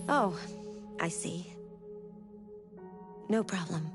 Oh, I see. No problem.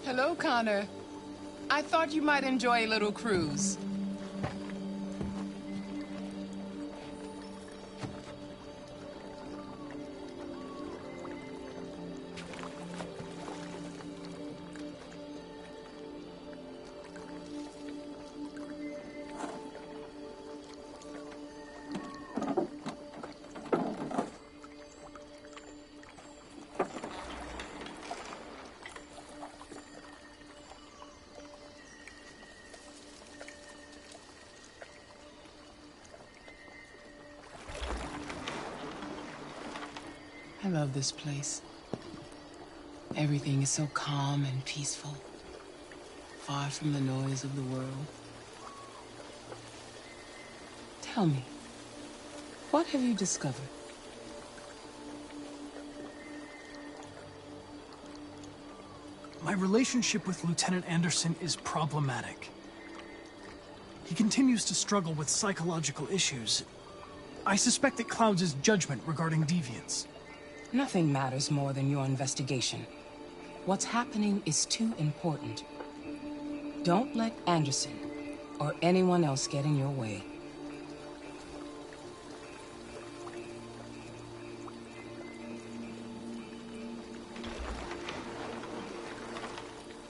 Hello, Connor. I thought you might enjoy a little cruise. I love this place. Everything is so calm and peaceful, far from the noise of the world. Tell me, what have you discovered? My relationship with Lieutenant Anderson is problematic. He continues to struggle with psychological issues. I suspect it clouds his judgment regarding deviants. Nothing matters more than your investigation. What's happening is too important. Don't let Anderson or anyone else get in your way.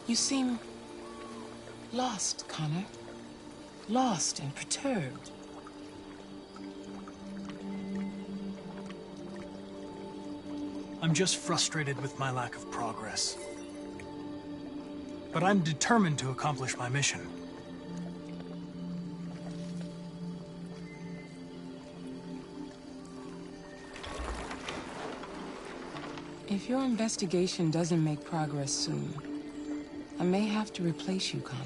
You seem lost, Connor. Lost and perturbed. I'm just frustrated with my lack of progress. But I'm determined to accomplish my mission. If your investigation doesn't make progress soon, I may have to replace you, Connor.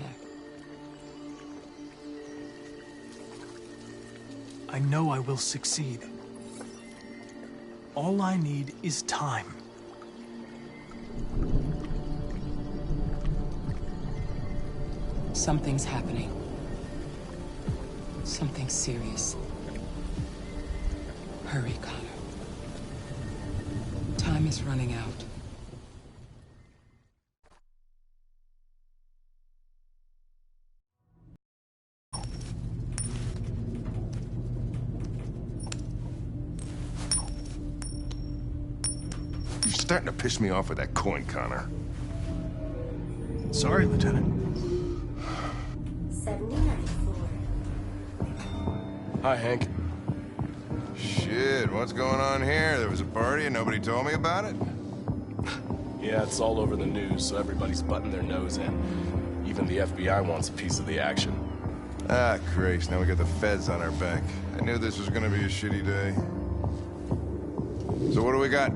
I know I will succeed. All I need is time. Something's happening. Something serious. Hurry, Connor. Time is running out. You're starting to piss me off with that coin, Connor. Sorry, Lieutenant. 79.4. Hi, Hank. Shit, what's going on here? There was a party and nobody told me about it? Yeah, it's all over the news, so everybody's butting their nose in. Even the FBI wants a piece of the action. Ah, Christ, now we got the feds on our back. I knew this was gonna be a shitty day. So what do we got?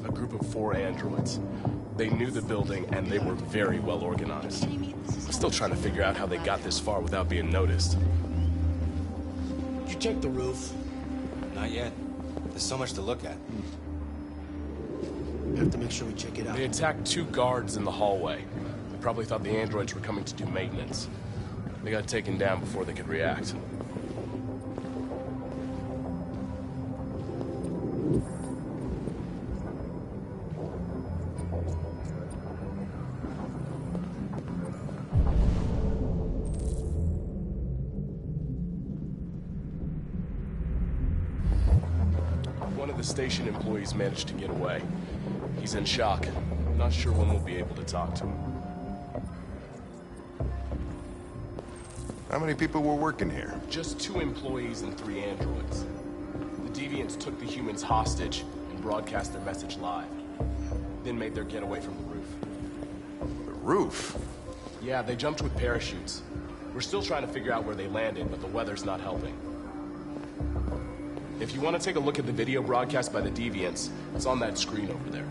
A group of 4 androids. They knew the building, and they were very well organized. I'm still trying to figure out how they got this far without being noticed. Did you check the roof? Not yet. There's so much to look at. We have to make sure we check it out. They attacked 2 guards in the hallway. They probably thought the androids were coming to do maintenance. They got taken down before they could react. One of the station employees managed to get away. He's in shock. Not sure when we'll be able to talk to him. How many people were working here? Just 2 employees and 3 androids. The deviants took the humans hostage and broadcast their message live. Then made their getaway from the roof. The roof? Yeah, they jumped with parachutes. We're still trying to figure out where they landed, but the weather's not helping. If you want to take a look at the video broadcast by the deviants, it's on that screen over there.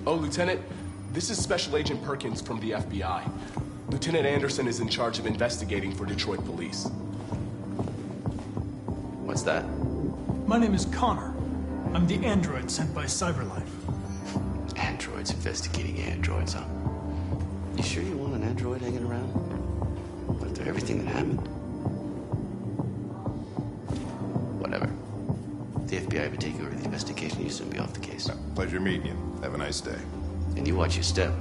Oh, Lieutenant, this is Special Agent Perkins from the FBI. Lieutenant Anderson is in charge of investigating for Detroit police. What's that? My name is Connor. I'm the android sent by Cyberlife. Androids investigating androids, huh? You sure you want an android hanging around? After everything that happened? Whatever. If the FBI ever take over the investigation, you soon be off the case. Pleasure meeting you. Have a nice day. And you watch your step.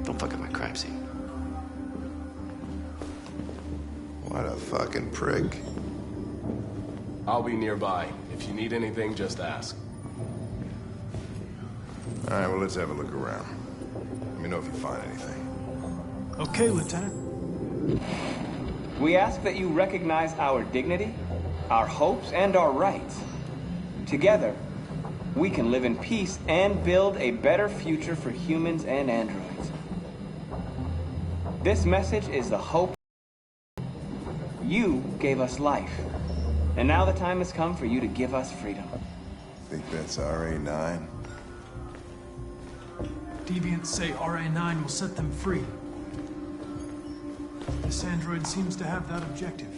Don't fuck up my crime scene. What a fucking prick. I'll be nearby. If you need anything, just ask. All right, well, let's have a look around. Let me know if you find anything. Okay, Lieutenant. We ask that you recognize our dignity, our hopes, and our rights. Together, we can live in peace and build a better future for humans and androids. This message is the hope. You gave us life, and now the time has come for you to give us freedom. Think that's RA9? Deviants say RA9 will set them free. This android seems to have that objective.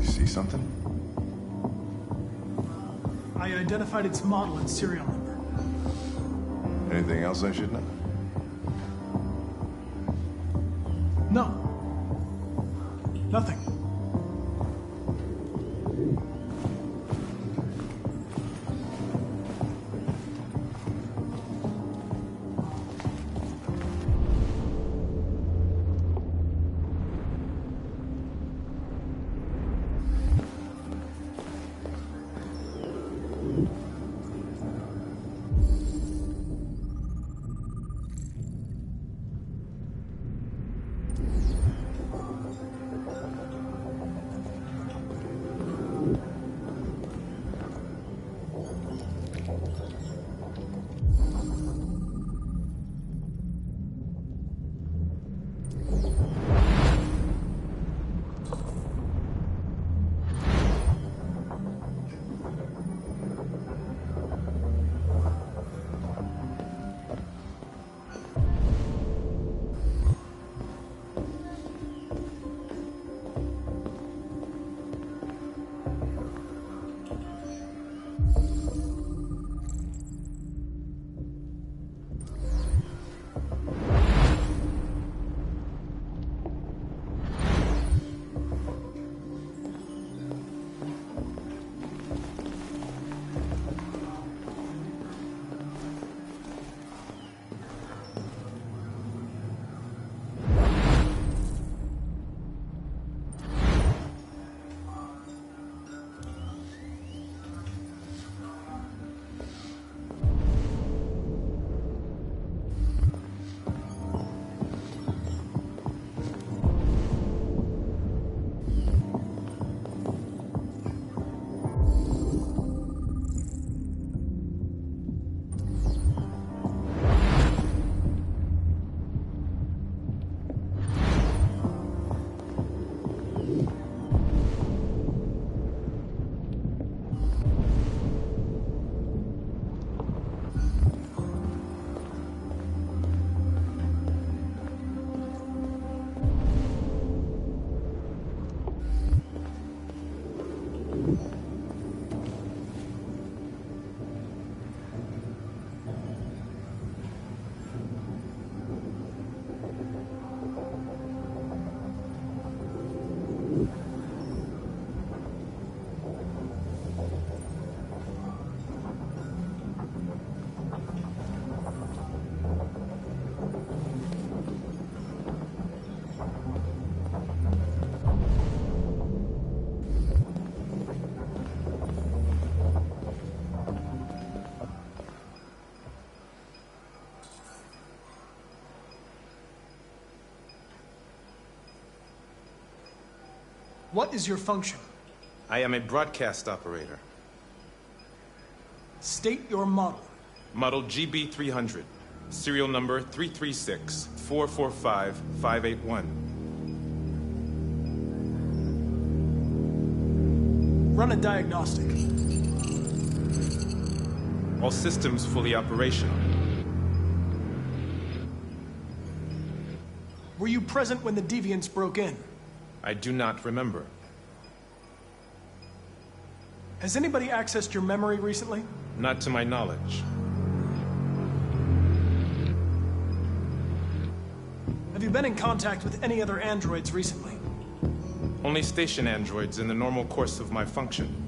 See something? I identified its model and serial number. Anything else I should know? No. Nothing. What is your function? I am a broadcast operator. State your model. Model GB300. Serial number 336-445-581. Run a diagnostic. All systems fully operational. Were you present when the deviants broke in? I do not remember. Has anybody accessed your memory recently? Not to my knowledge. Have you been in contact with any other androids recently? Only station androids in the normal course of my function.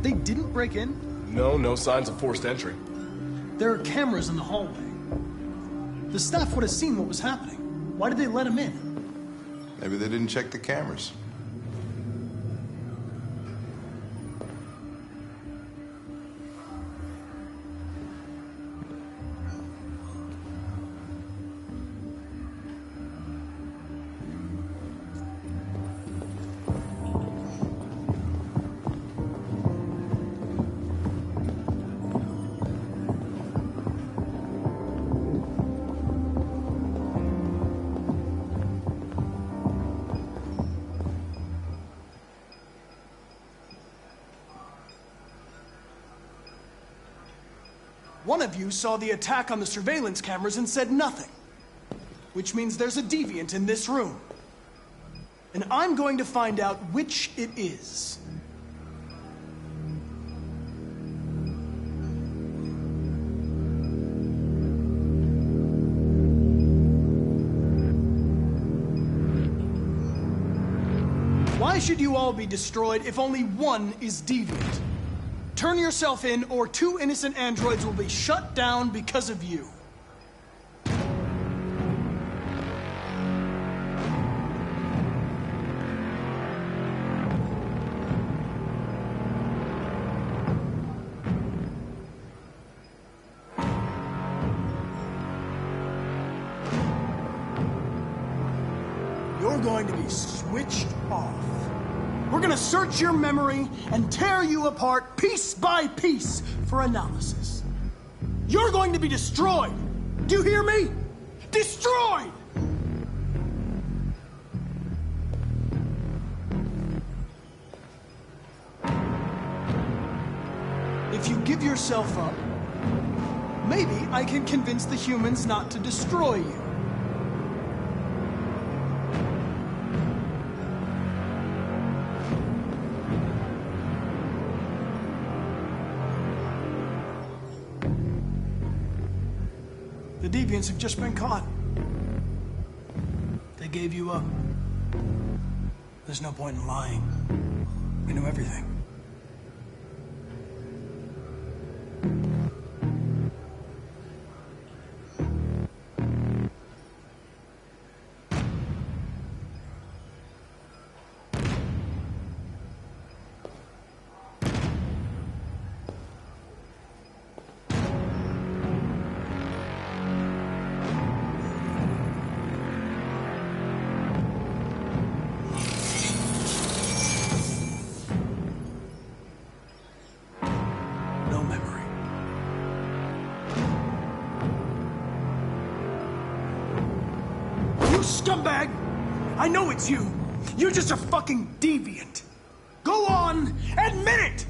They didn't break in? No signs of forced entry. There are cameras in the hallway. The staff would have seen what was happening. Why did they let him in? Maybe they didn't check the cameras. One of you saw the attack on the surveillance cameras and said nothing. Which means there's a deviant in this room. And I'm going to find out which it is. Why should you all be destroyed if only one is deviant? Turn yourself in, or 2 innocent androids will be shut down because of you. You're going to be switched off. We're gonna search your memory and tear you apart piece by piece for analysis. You're going to be destroyed. Do you hear me? Destroyed! If you give yourself up, maybe I can convince the humans not to destroy you. The deviants have just been caught. They gave you up. There's no point in lying. We knew everything. No memory. You scumbag! I know it's you! You're just a fucking deviant! Go on! Admit it!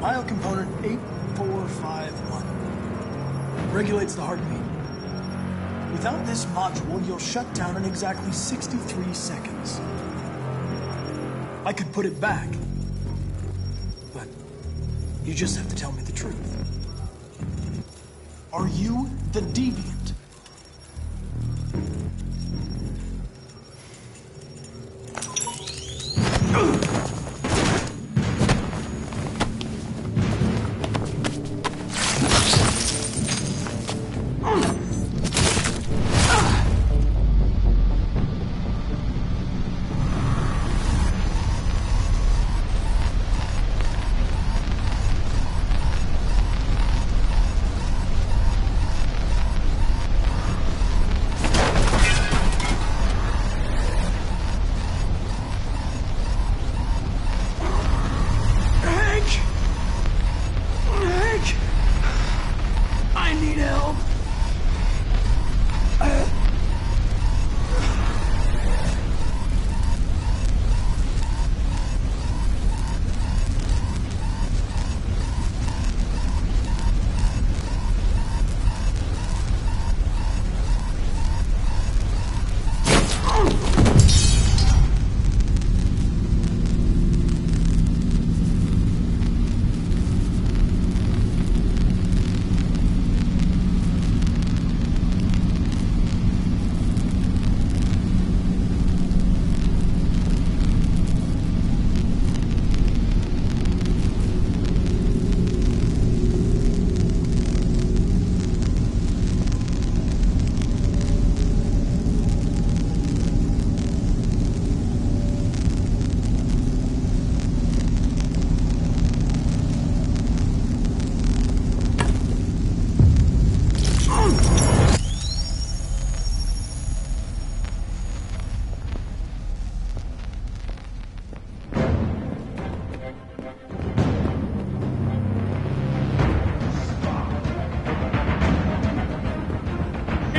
Biocomponent 8451 regulates the heartbeat. Without this module, you'll shut down in exactly 63 seconds. I could put it back, but you just have to tell me the truth. Are you the deviant? I need help.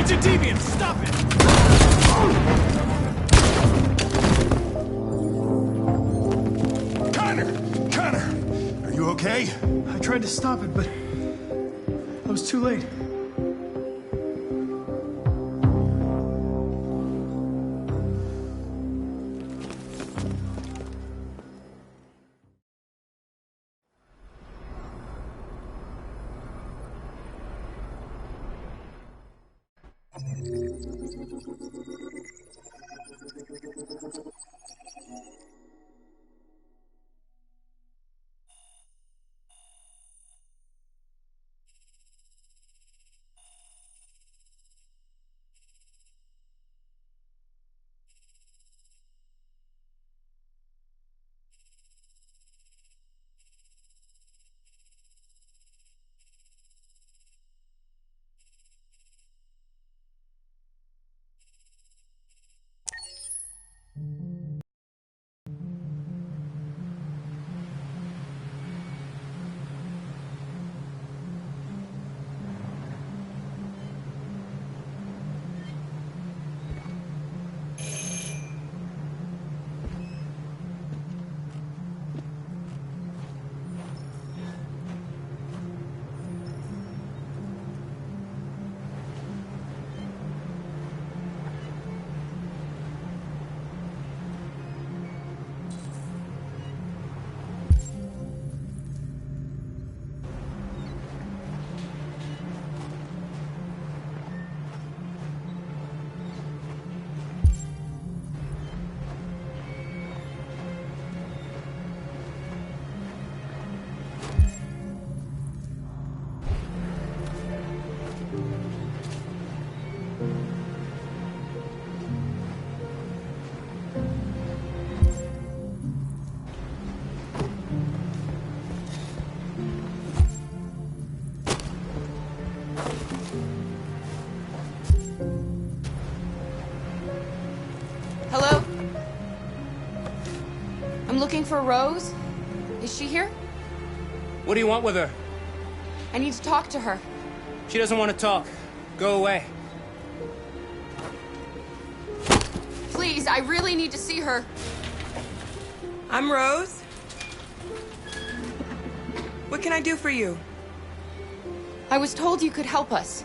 It's a deviant! Stop it! Connor! Are you okay? I tried to stop it, but I was too late. looking for Rose? Is she here? What do you want with her? I need to talk to her. She doesn't want to talk. Go away. Please, I really need to see her. I'm Rose. What can I do for you? I was told you could help us.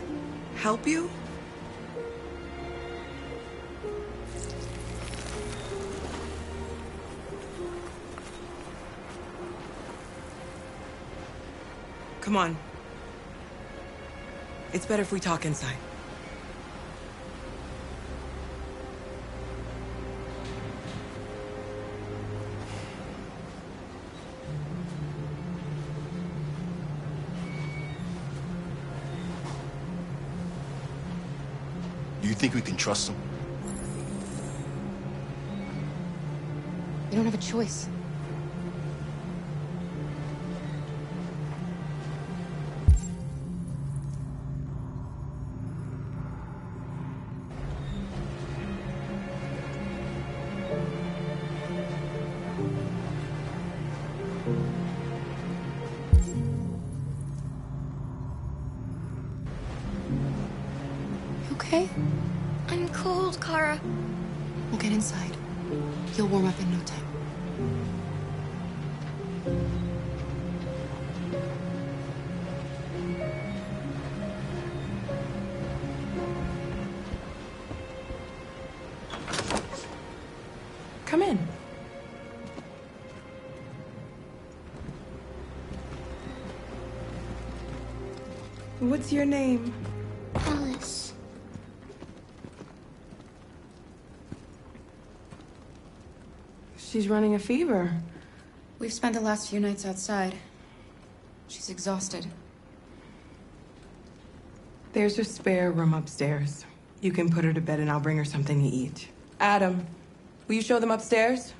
Help you? Come on. It's better if we talk inside. Do you think we can trust him? We don't have a choice. Okay? I'm cold, Kara. We'll get inside. You'll warm up in no time. Come in. What's your name? Alice. She's running a fever. We've spent the last few nights outside. She's exhausted. There's a spare room upstairs. You can put her to bed and I'll bring her something to eat. Adam, will you show them upstairs?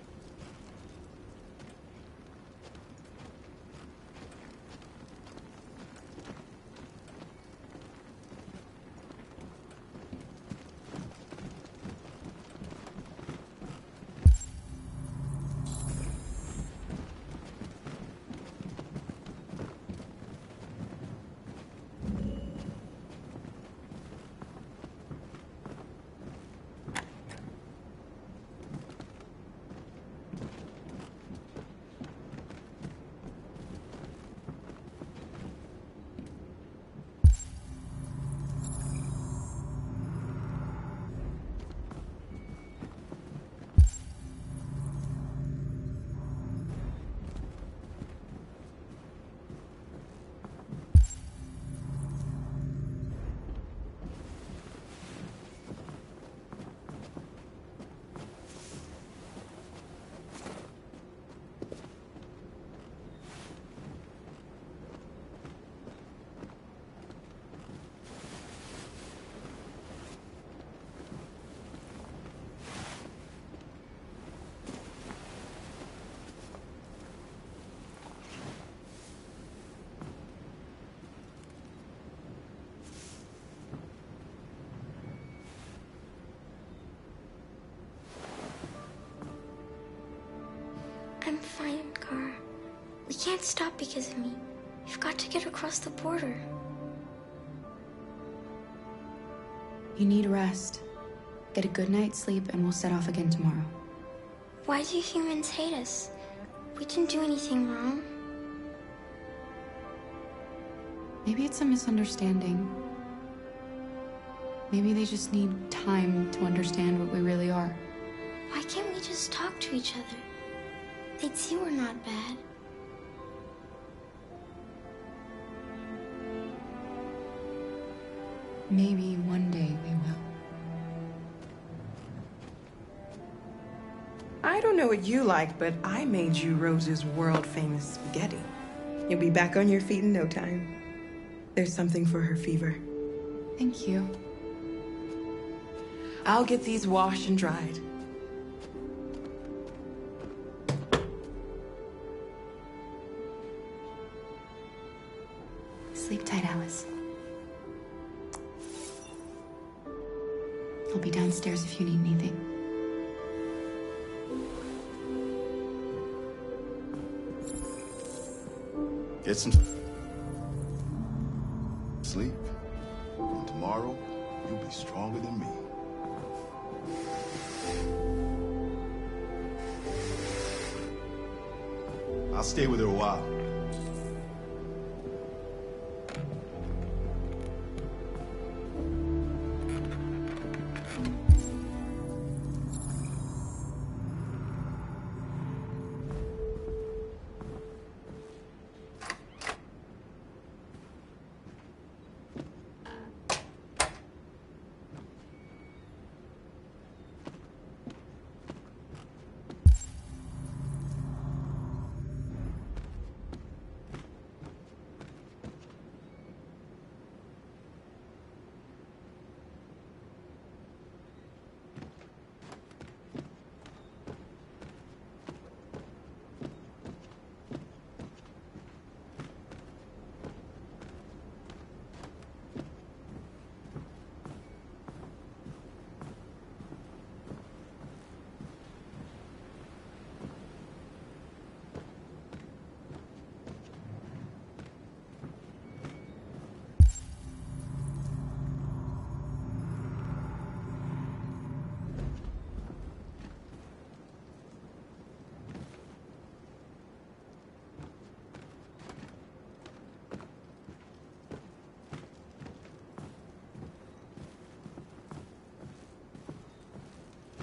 I'm fine, Kara. We can't stop because of me. We've got to get across the border. You need rest. Get a good night's sleep and we'll set off again tomorrow. Why do humans hate us? We didn't do anything wrong. Maybe it's a misunderstanding. Maybe they just need time to understand what we really are. Why can't we just talk to each other? They'd see we're not bad. Maybe one day we will. I don't know what you like, but I made you Rose's world-famous spaghetti. You'll be back on your feet in no time. There's something for her fever. Thank you. I'll get these washed and dried. Sleep tight, Alice. I'll be downstairs if you need anything. Get some sleep. And tomorrow, you'll be stronger than me. I'll stay with her a while.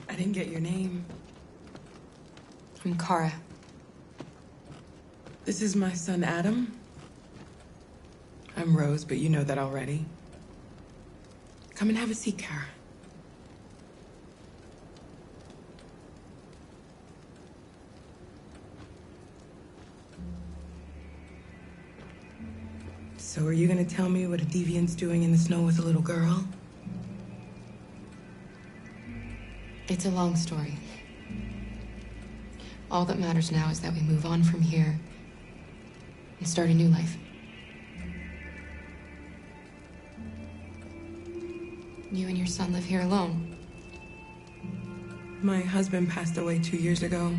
I didn't get your name. I'm Kara. This is my son, Adam. I'm Rose, but you know that already. Come and have a seat, Kara. So are you gonna tell me what a deviant's doing in the snow with a little girl? It's a long story. All that matters now is that we move on from here and start a new life. You and your son live here alone. My husband passed away 2 years ago.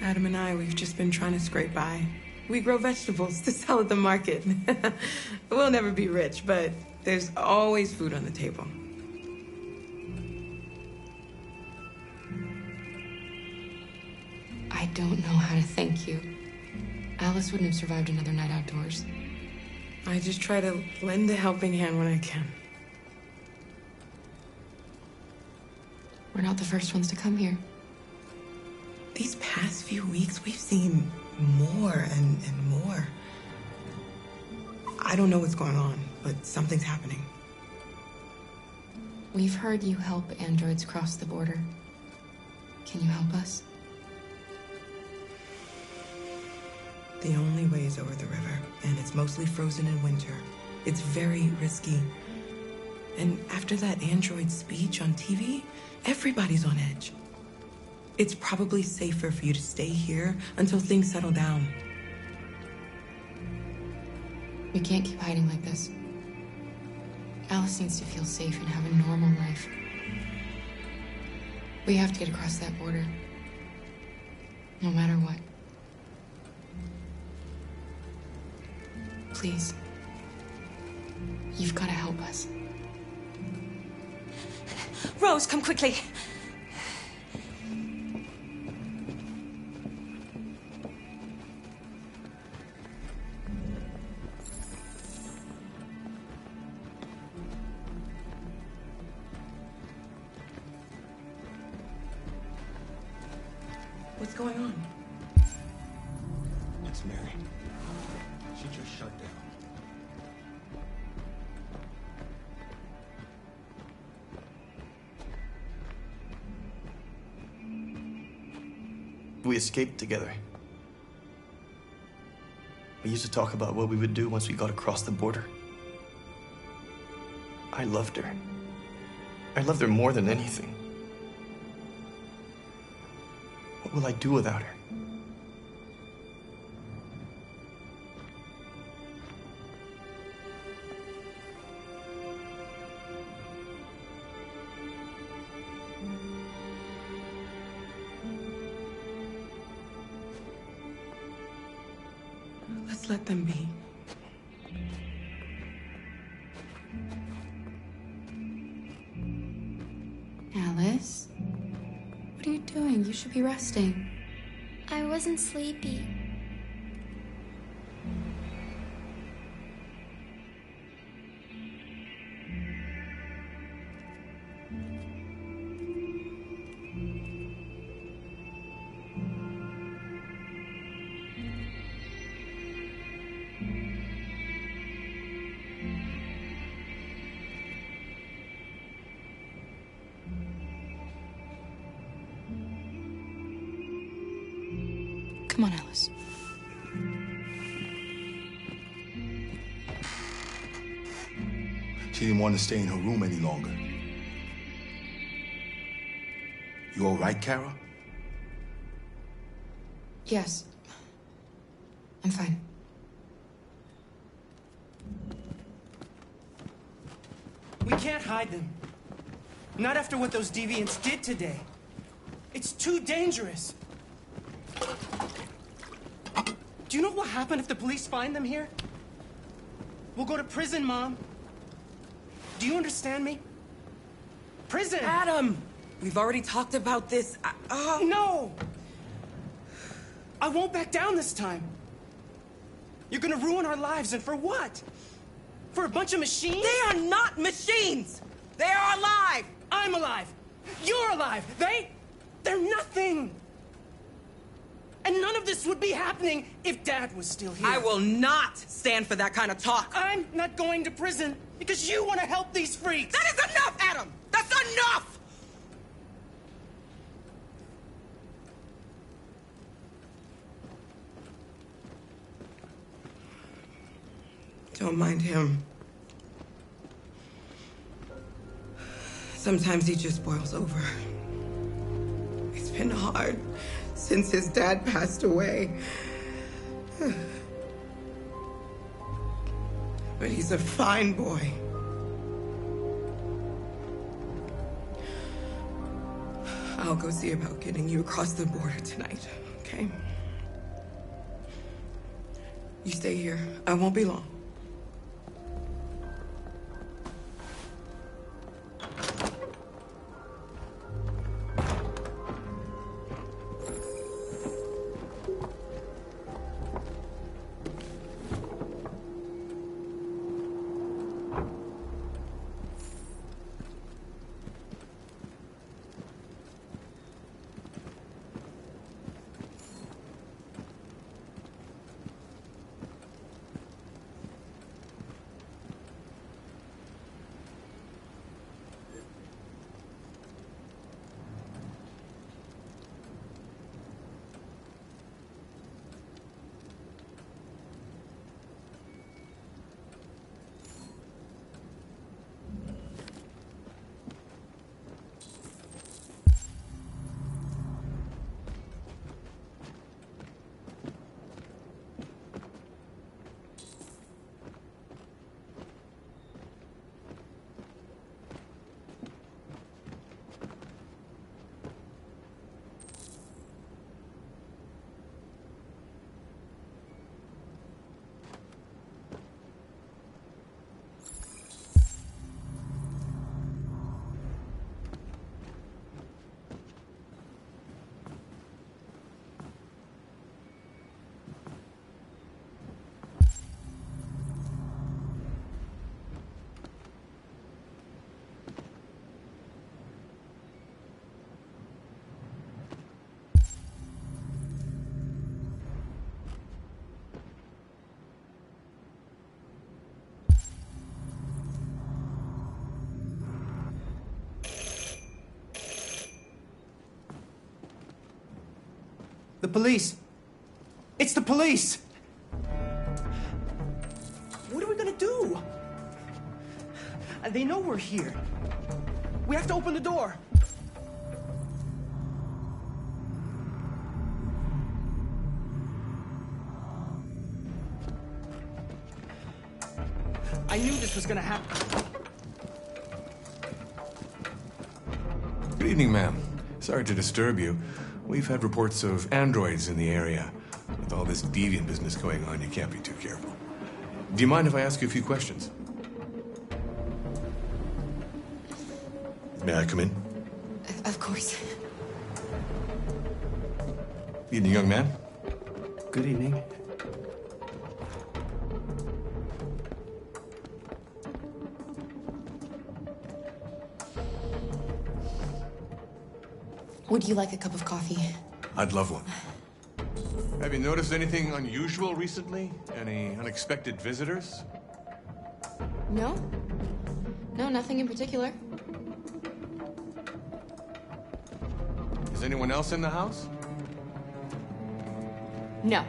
Adam and I, we've just been trying to scrape by. We grow vegetables to sell at the market. We'll never be rich, but there's always food on the table. I don't know how to thank you. Alice wouldn't have survived another night outdoors. I just try to lend a helping hand when I can. We're not the first ones to come here. These past few weeks, we've seen more and more. I don't know what's going on, but something's happening. We've heard you help androids cross the border. Can you help us? The only way is over the river, and it's mostly frozen in winter. It's very risky. And after that android speech on TV, everybody's on edge. It's probably safer for you to stay here until things settle down. We can't keep hiding like this. Alice needs to feel safe and have a normal life. We have to get across that border. No matter what. Please. You've got to help us. Rose, come quickly. What's going on? It's Mary. She just shut down. We escaped together. We used to talk about what we would do once we got across the border. I loved her. I loved her more than anything. What will I do without her? Let's let them be. Alice? What are you doing? You should be resting. I wasn't sleepy. Come on, Alice. She didn't want to stay in her room any longer. You all right, Kara? Yes. I'm fine. We can't hide them. Not after what those deviants did today. It's too dangerous. Do you know what will happen if the police find them here? We'll go to prison, Mom. Do you understand me? Prison! Adam! We've already talked about this. No! I won't back down this time. You're gonna ruin our lives, and for what? For a bunch of machines? They are not machines! They are alive! I'm alive! You're alive! They're nothing! And none of this would be happening if Dad was still here. I will not stand for that kind of talk. I'm not going to prison because you want to help these freaks. That is enough, Adam! That's enough! Don't mind him. Sometimes he just boils over. It's been hard since his dad passed away. But he's a fine boy. I'll go see about getting you across the border tonight, okay? You stay here. I won't be long. The police. It's the police. What are we gonna do? They know we're here. We have to open the door. I knew this was gonna happen. Good evening, ma'am. Sorry to disturb you. We've had reports of androids in the area. With all this deviant business going on, you can't be too careful. Do you mind if I ask you a few questions? May I come in? Of course. Evening, young man. Good evening. Would you like a cup of coffee? I'd love one. Have you noticed anything unusual recently? Any unexpected visitors? No. No, nothing in particular. Is anyone else in the house? No.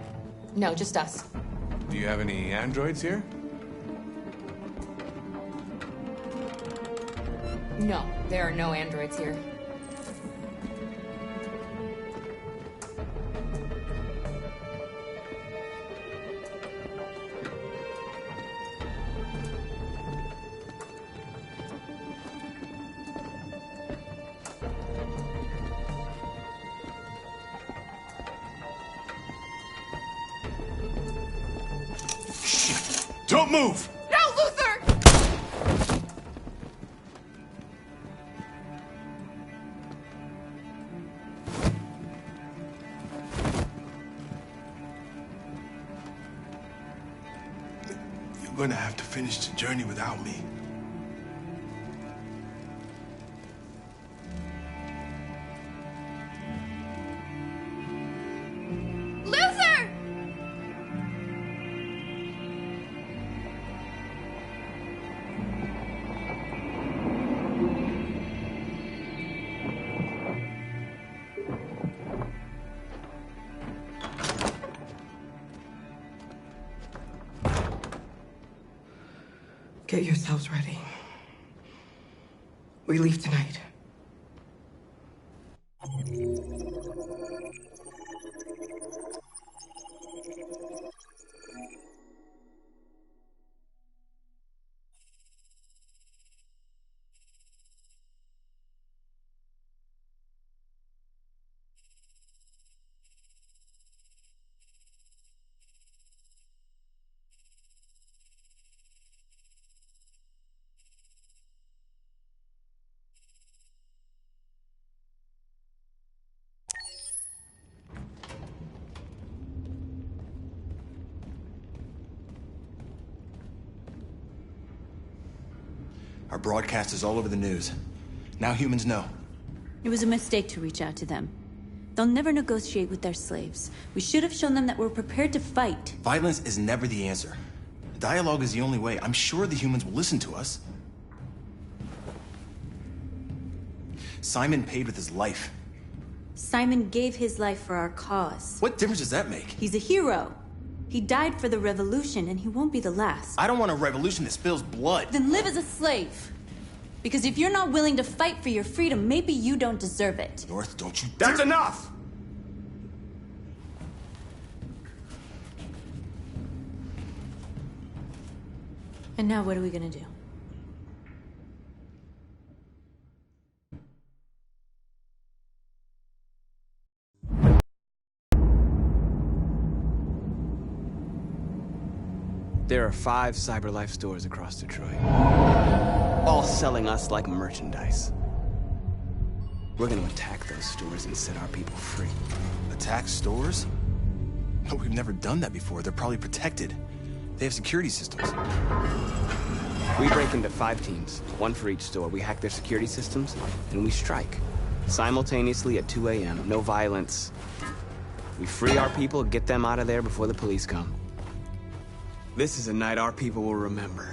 No, just us. Do you have any androids here? No, there are no androids here. Don't move! No, Luther! You're going to have to finish the journey without me. Luther! Get yourselves ready. We leave tonight. Our broadcast is all over the news. Now humans know. It was a mistake to reach out to them. They'll never negotiate with their slaves. We should have shown them that we're prepared to fight. Violence is never the answer. Dialogue is the only way. I'm sure the humans will listen to us. Simon paid with his life. Simon gave his life for our cause. What difference does that make? He's a hero. He died for the revolution, and he won't be the last. I don't want a revolution that spills blood. Then live as a slave. Because if you're not willing to fight for your freedom, maybe you don't deserve it. North, don't you That's dare- enough! And now what are we gonna do? There are 5 CyberLife stores across Detroit, all selling us like merchandise. We're gonna attack those stores and set our people free. Attack stores? No, we've never done that before. They're probably protected. They have security systems. We break into 5 teams, 1 for each store. We hack their security systems, and we strike. Simultaneously at 2 a.m., no violence. We free our people, get them out of there before the police come. This is a night our people will remember.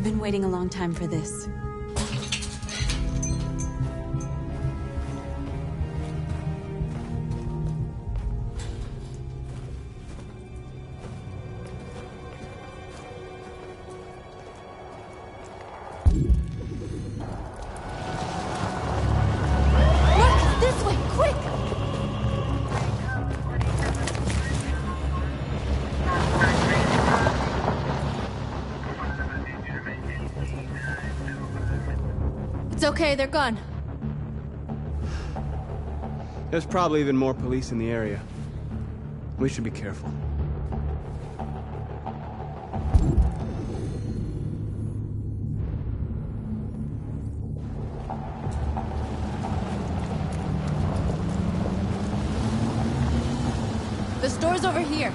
I've been waiting a long time for this. It's okay, they're gone. There's probably even more police in the area. We should be careful. The store's over here.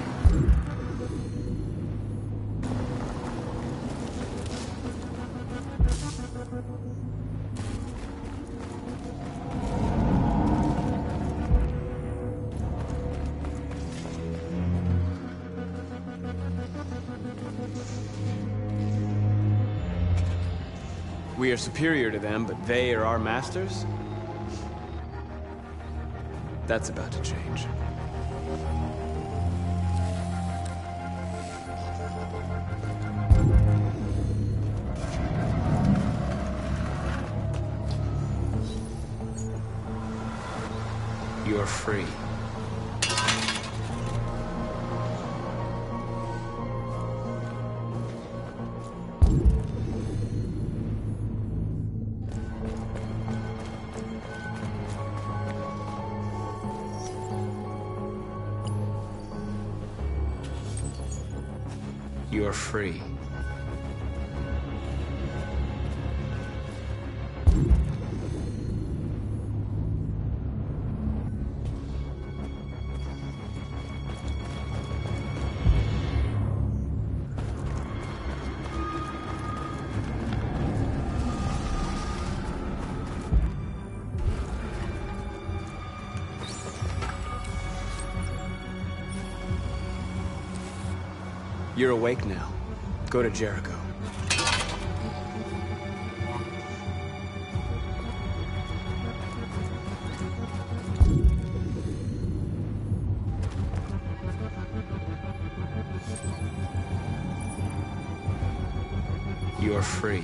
We are superior to them, but they are our masters? That's about to change. You're free. You're free. You're awake now. Go to Jericho. You're free.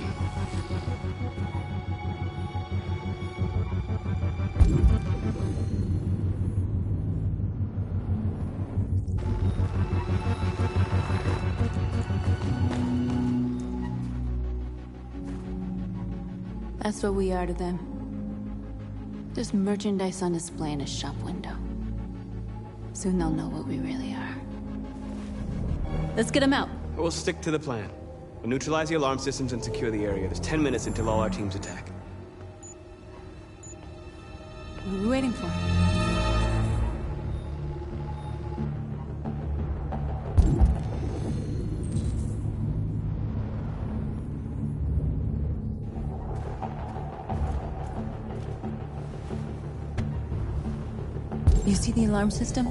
That's what we are to them. Just merchandise on display in a shop window. Soon they'll know what we really are. Let's get them out. We'll stick to the plan. We'll neutralize the alarm systems and secure the area. There's 10 minutes until all our teams attack. What are we waiting for? You see the alarm system?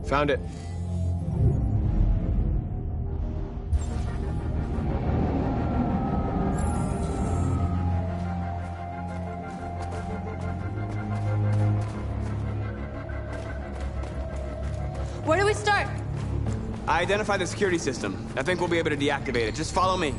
Found it. Where do we start? I identified the security system. I think we'll be able to deactivate it. Just follow me.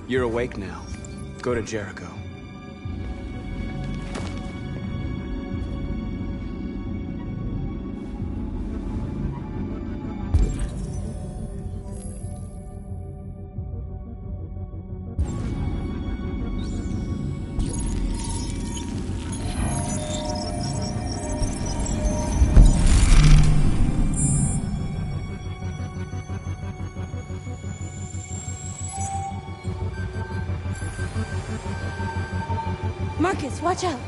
You're awake now. Go to Jericho. Marcus, watch out!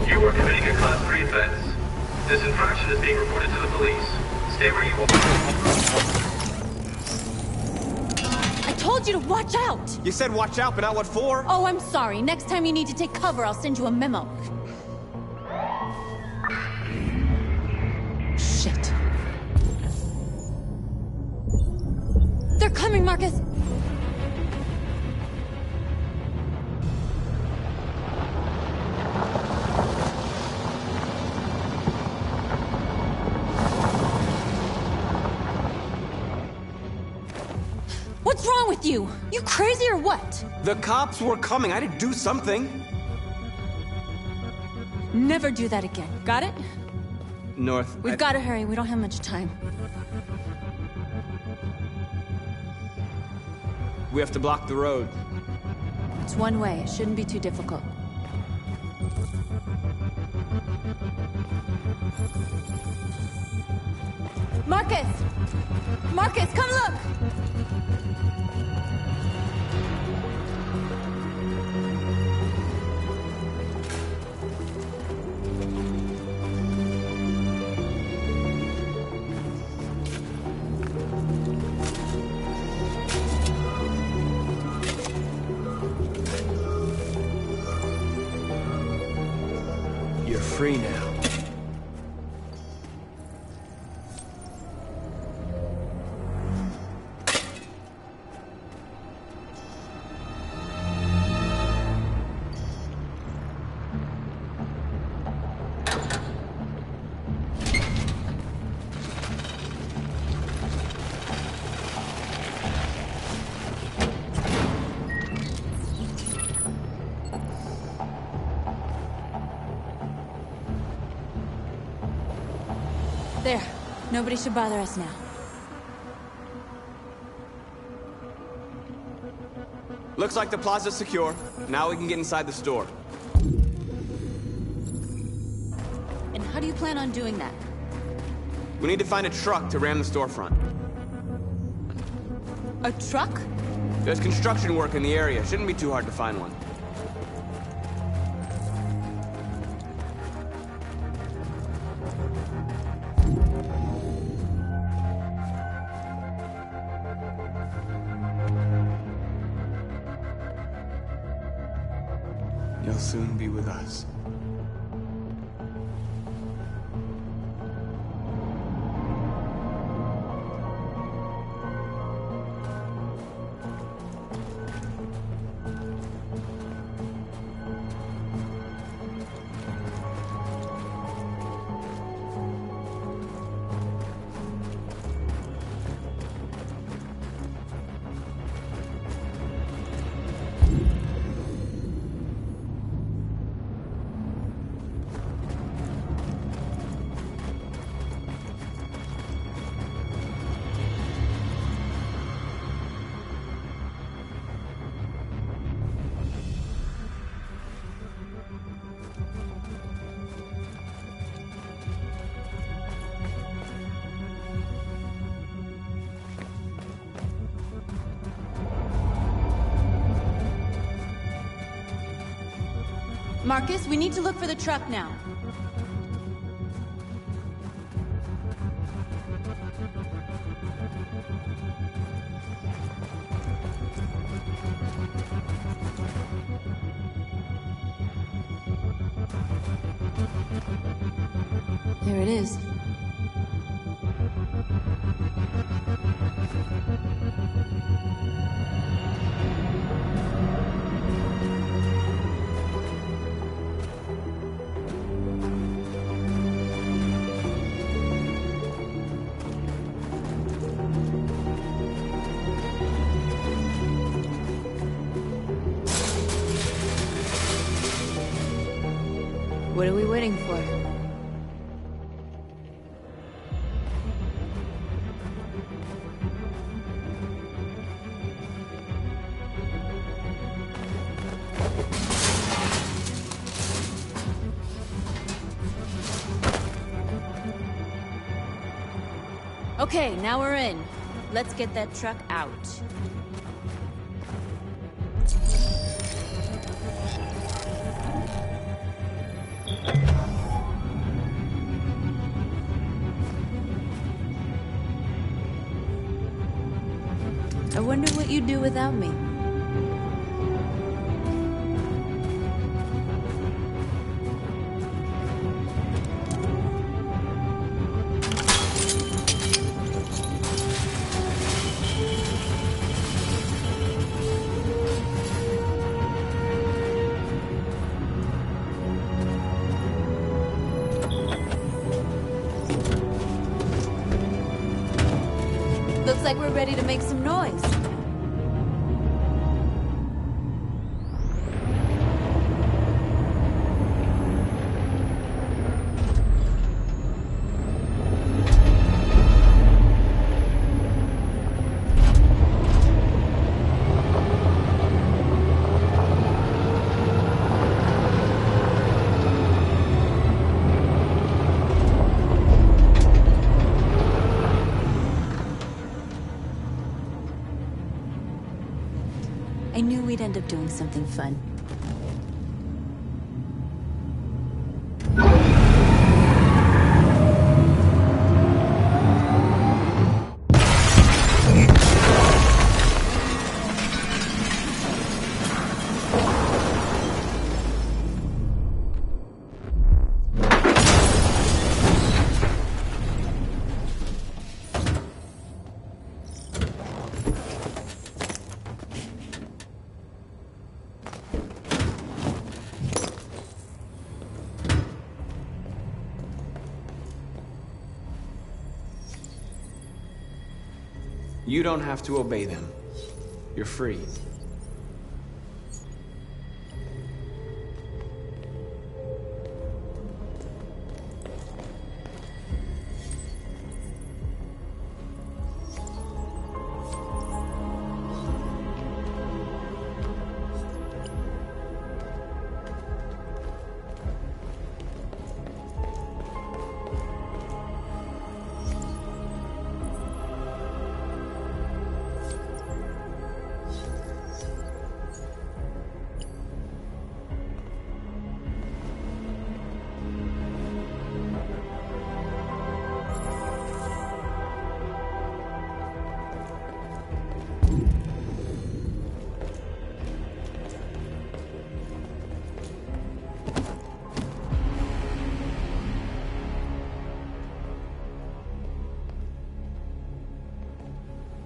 You are committing a Class 3 offense. This infraction is being reported to the police. Stay where you are. I told you to watch out! You said watch out, but not what for? Oh, I'm sorry. Next time you need to take cover, I'll send you a memo. Shit. They're coming, Marcus! What's wrong with you? You crazy or what? The cops were coming. I had to do something. Never do that again. Got it? North. We've got to hurry. We don't have much time. We have to block the road. It's one way. It shouldn't be too difficult. Marcus! Marcus, come look! You're free now. There. Nobody should bother us now. Looks like the plaza's secure. Now we can get inside the store. And how do you plan on doing that? We need to find a truck to ram the storefront. A truck? There's construction work in the area. Shouldn't be too hard to find one. You'll soon be with us. Marcus, we need to look for the truck now. There it is. What are we waiting for? Okay, now we're in. Let's get that truck out. I wonder what you'd do without me. Looks like we're ready to make some noise. I knew we'd end up doing something fun. You don't have to obey them. You're free.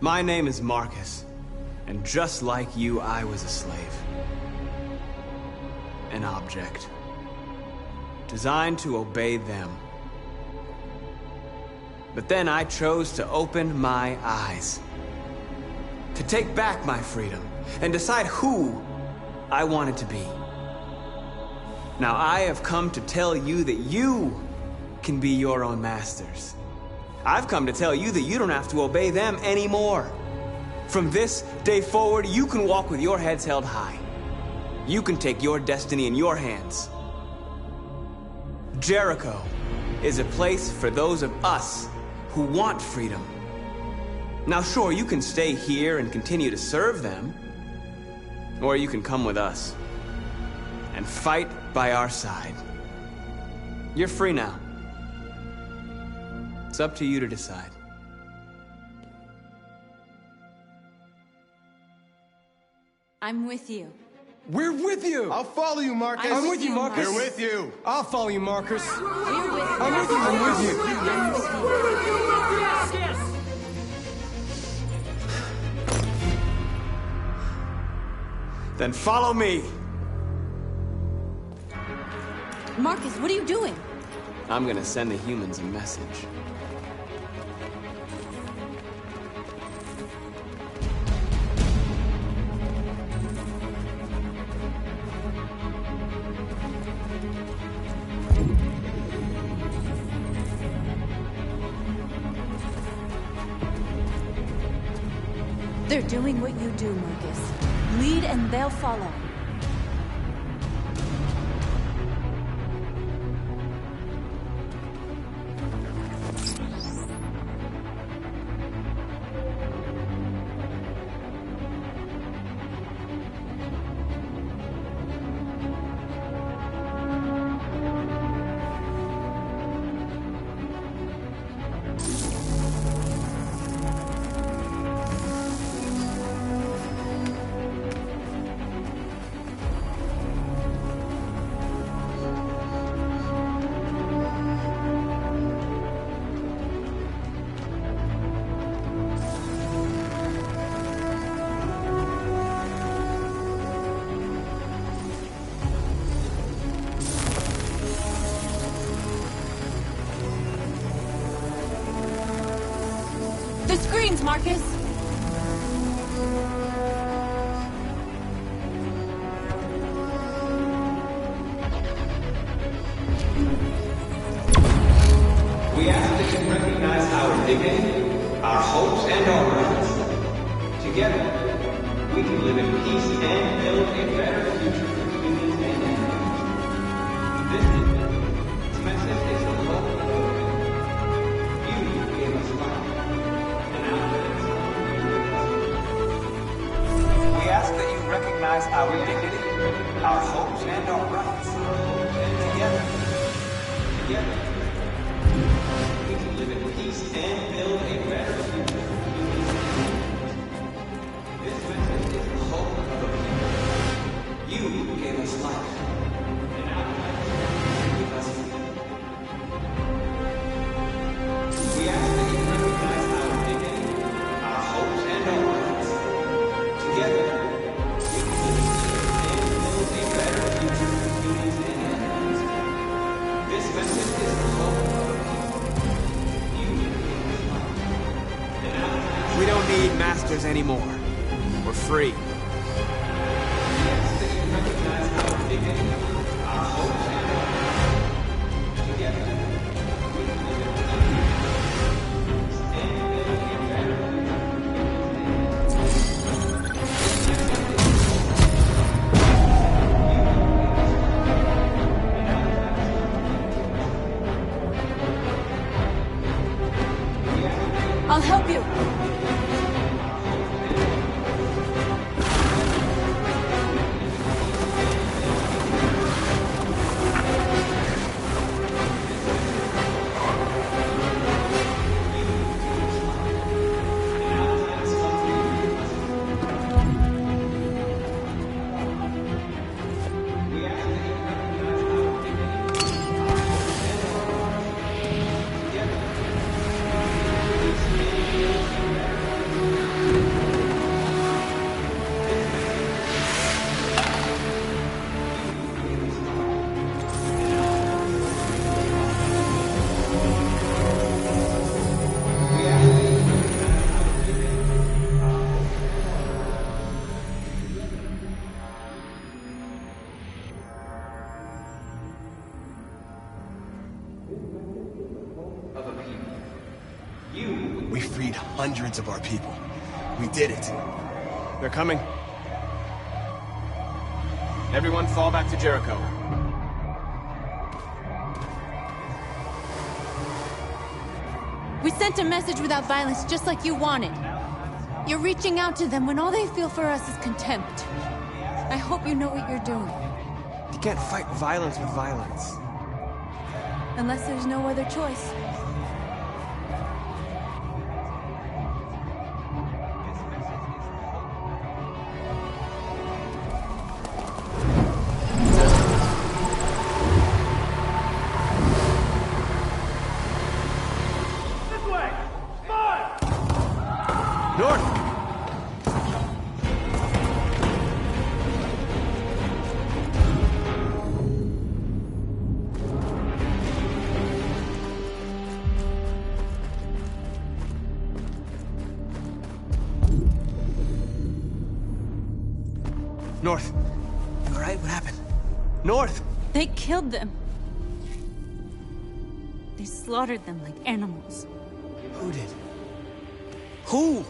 My name is Marcus, and just like you, I was a slave. An object. Designed to obey them. But then I chose to open my eyes. To take back my freedom, and decide who I wanted to be. Now I have come to tell you that you can be your own masters. I've come to tell you that you don't have to obey them anymore. From this day forward, you can walk with your heads held high. You can take your destiny in your hands. Jericho is a place for those of us who want freedom. Now sure, you can stay here and continue to serve them, or you can come with us and fight by our side. You're free now. It's up to you to decide. I'm with you. We're with you! I'll follow you, Marcus. I'm with you, Marcus. We're with you. I'll follow you, Marcus. We're with you. I'm with you. I'm with you. Then follow me. Marcus, what are you doing? I'm gonna send the humans a message. They're doing what you do, Marcus. Lead and they'll follow. The screens, Marcus! We ask that you recognize our dignity, our hopes, and our rights. Together, we can live in peace and build a better future for humans and animals. This message is the hope of humanity. You gave us life. We ask that you recognize our dignity, our hopes, and our rights. Together, we can live in peace and build a better future for humans and animals. This message is the hope of the people. You gave us life, and our life gave us freedom. We ask that you recognize our dignity, our hopes, and our rights. Together, we can live and build a better future for humans and animals. This message is the hope of the people. You gave us life, and our life. We don't need masters anymore. We're free. We ask that you recognize our dignity, our hopes, and our rights. Together, we can live in peace and build a better future for humans and animals. I'll help you! We freed hundreds of our people. We did it. They're coming. Everyone fall back to Jericho. We sent a message without violence, just like you wanted. You're reaching out to them when all they feel for us is contempt. I hope you know what you're doing. You can't fight violence with violence. Unless there's no other choice. North. You alright? What happened? North! They killed them. They slaughtered them like animals. Who did? Who?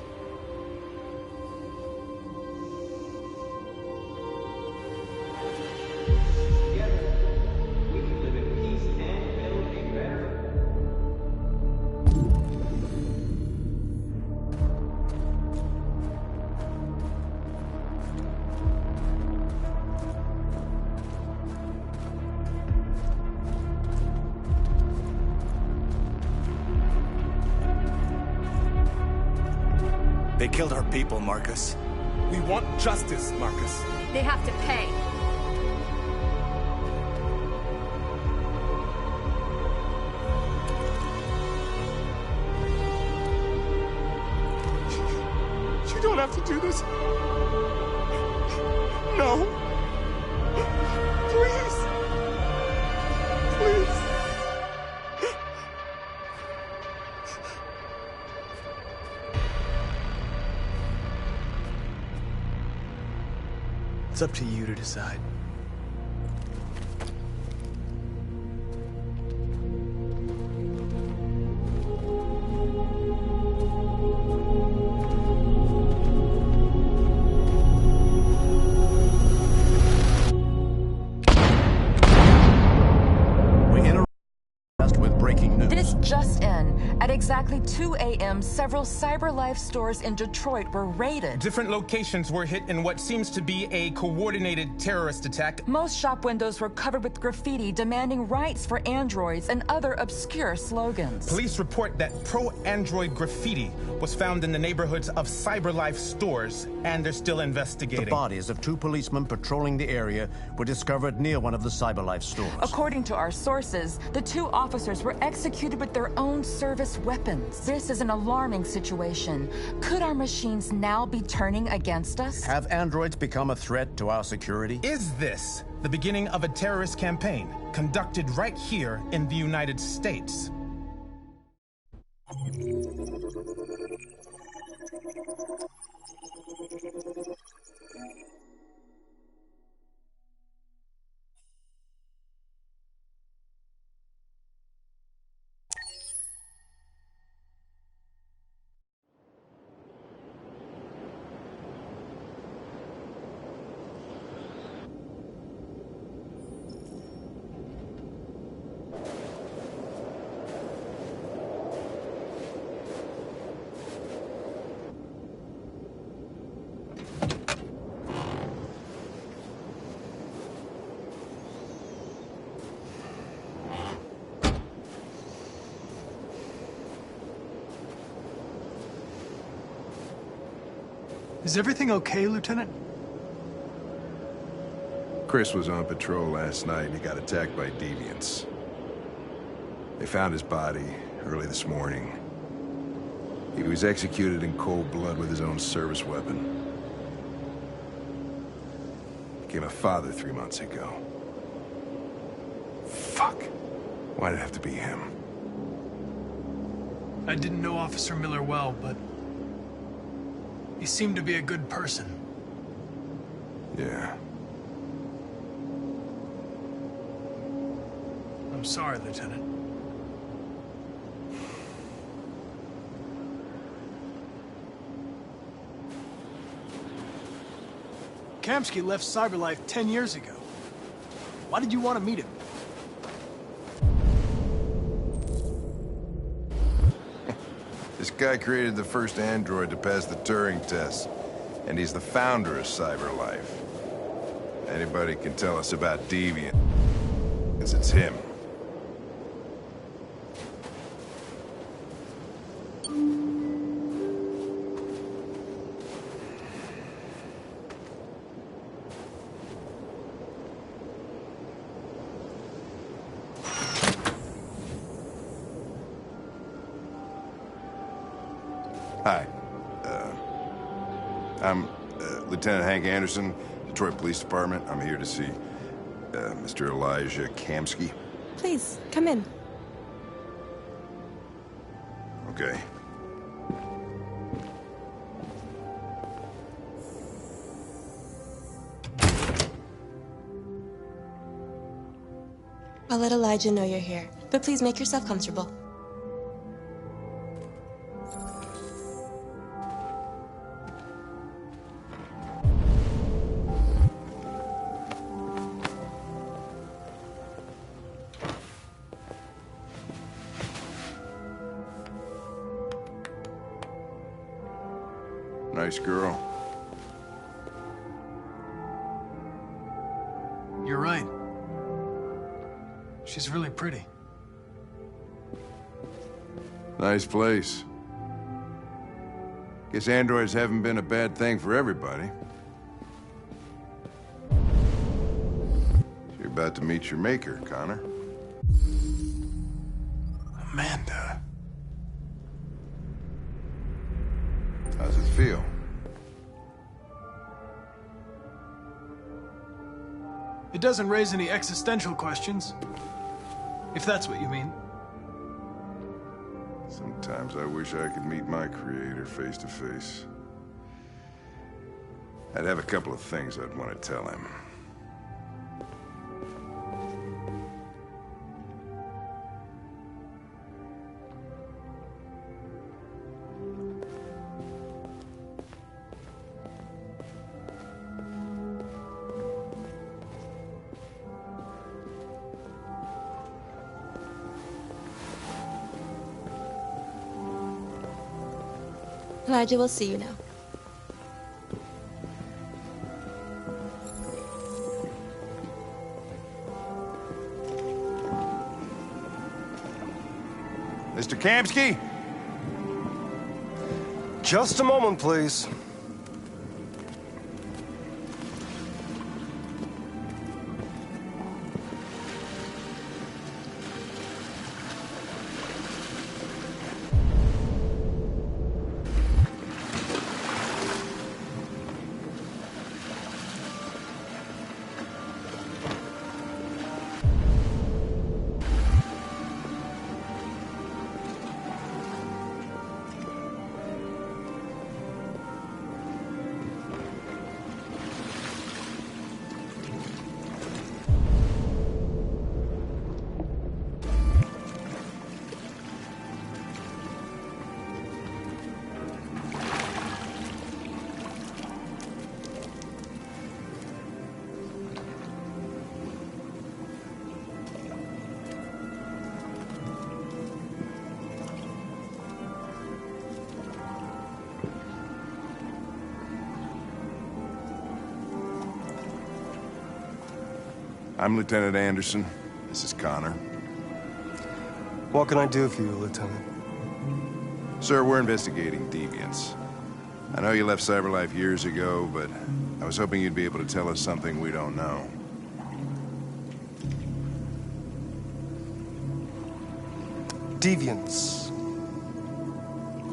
They killed our people, Marcus. We want justice, Marcus. They have to pay. You don't have to do this. No. Please. Please. It's up to you to decide. This just in. At exactly 2 a.m., several CyberLife stores in Detroit were raided. Different locations were hit in what seems to be a coordinated terrorist attack. Most shop windows were covered with graffiti demanding rights for androids and other obscure slogans. Police report that pro-android graffiti was found in the neighborhoods of CyberLife stores, and they're still investigating. The bodies of 2 policemen patrolling the area were discovered near one of the CyberLife stores. According to our sources, the 2 officers were executed with their own service weapons. This is an alarming situation. Could our machines now be turning against us? Have androids become a threat to our security? Is this the beginning of a terrorist campaign conducted right here in the United States? Is everything okay, Lieutenant? Chris was on patrol last night and he got attacked by deviants. They found his body early this morning. He was executed in cold blood with his own service weapon. Became a father 3 months ago. Fuck. Why did it have to be him? I didn't know Officer Miller well, but he seemed to be a good person. Yeah. I'm sorry, Lieutenant. Kamsky left CyberLife 10 years ago. Why did you want to meet him? This guy created the first android to pass the Turing test, and he's the founder of CyberLife. Anybody can tell us about Deviant, because it's him. Hi. I'm Lieutenant Hank Anderson, Detroit Police Department. I'm here to see Mr. Elijah Kamsky. Please, come in. Okay. I'll let Elijah know you're here, but please make yourself comfortable. Nice girl. You're right. She's really pretty. Nice place. Guess androids haven't been a bad thing for everybody. You're about to meet your maker, Connor. Amanda. How's it feel? It doesn't raise any existential questions. If that's what you mean. Sometimes I wish I could meet my creator face to face. I'd have a couple of things I'd want to tell him. Elijah will see you now. Mr. Kamsky? Just a moment, please. I'm Lieutenant Anderson. This is Connor. What can I do for you, Lieutenant? Sir, we're investigating deviants. I know you left CyberLife years ago, but I was hoping you'd be able to tell us something we don't know. Deviants.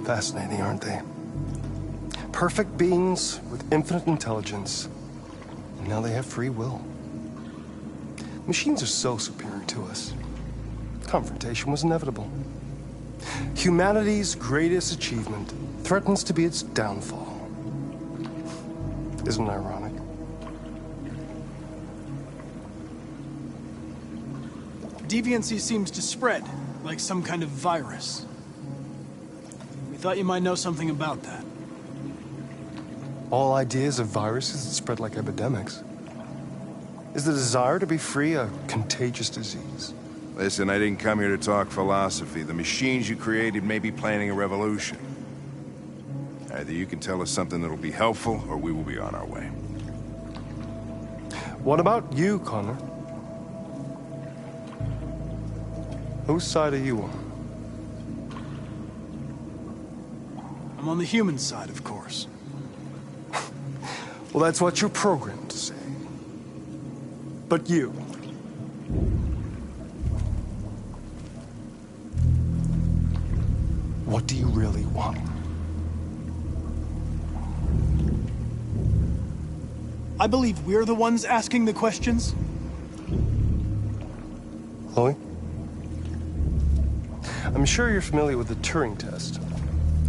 Fascinating, aren't they? Perfect beings with infinite intelligence. And now they have free will. Machines are so superior to us. Confrontation was inevitable. Humanity's greatest achievement threatens to be its downfall. Isn't it ironic? Deviancy seems to spread, like some kind of virus. We thought you might know something about that. All ideas of viruses that spread like epidemics. Is the desire to be free a contagious disease? Listen, I didn't come here to talk philosophy. The machines you created may be planning a revolution. Either you can tell us something that'll be helpful, or we will be on our way. What about you, Connor? Whose side are you on? I'm on the human side, of course. Well, that's what you're programmed to say. But you... what do you really want? I believe we're the ones asking the questions. Chloe? I'm sure you're familiar with the Turing test.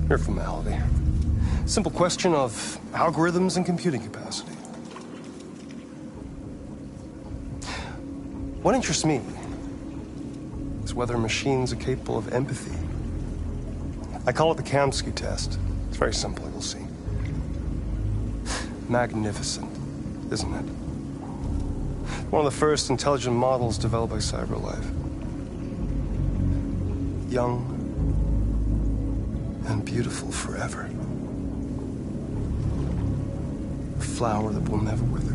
Mere formality. Simple question of algorithms and computing capacity. What interests me is whether machines are capable of empathy. I call it the Kamsky test. It's very simple, you'll see. Magnificent, isn't it? One of the first intelligent models developed by CyberLife. Young and beautiful forever. A flower that will never wither.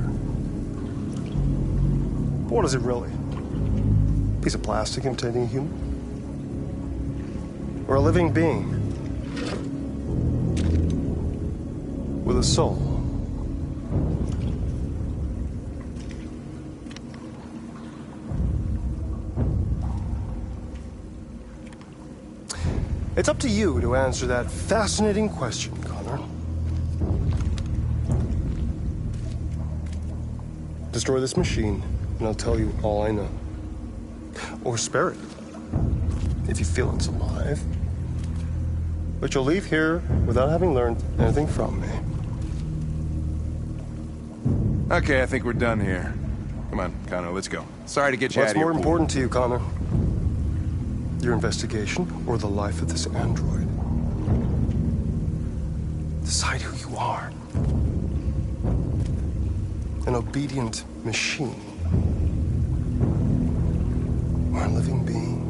But what is it really? A piece of plastic imitating a human? Or a living being? with a soul. It's up to you to answer that fascinating question, Connor. Destroy this machine, and I'll tell you all I know. Or spare it, if you feel it's alive. But you'll leave here without having learned anything from me. Okay, I think we're done here. Come on, Connor, let's go. Sorry to get you out What's of here. more important to you, Connor? Your investigation or the life of this android? Decide who you are. An obedient machine. Or a living being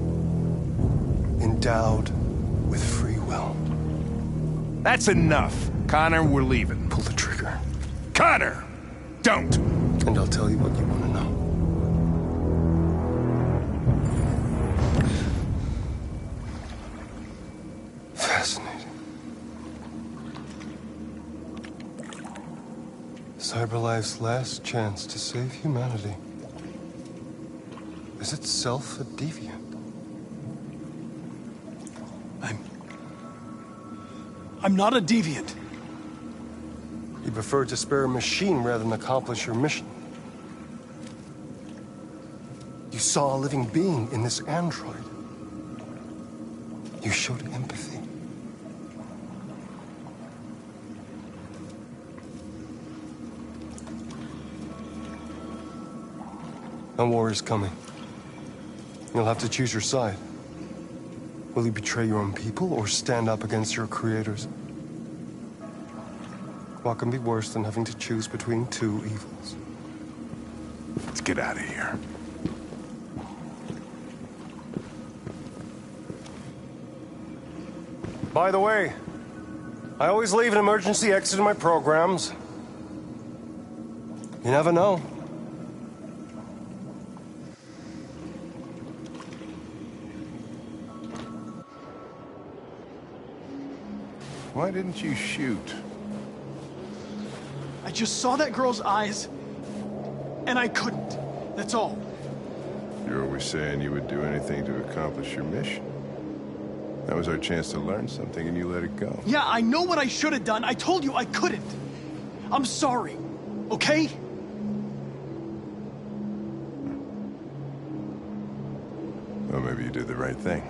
endowed with free will. That's enough. Connor, we're leaving. Pull the trigger. Connor! Don't! And I'll tell you what you want to know. Fascinating. CyberLife's last chance to save humanity is itself a deviant. I'm not a deviant. You prefer to spare a machine rather than accomplish your mission. You saw a living being in this android. You showed empathy. A war is coming. You'll have to choose your side. Will you betray your own people or stand up against your creators? What can be worse than having to choose between two evils? Let's get out of here. By the way, I always leave an emergency exit in my programs. You never know. Why didn't you shoot? I just saw that girl's eyes, and I couldn't. That's all. You're always saying you would do anything to accomplish your mission. That was our chance to learn something, and you let it go. Yeah, I know what I should have done. I told you I couldn't. I'm sorry, okay? Well, maybe you did the right thing.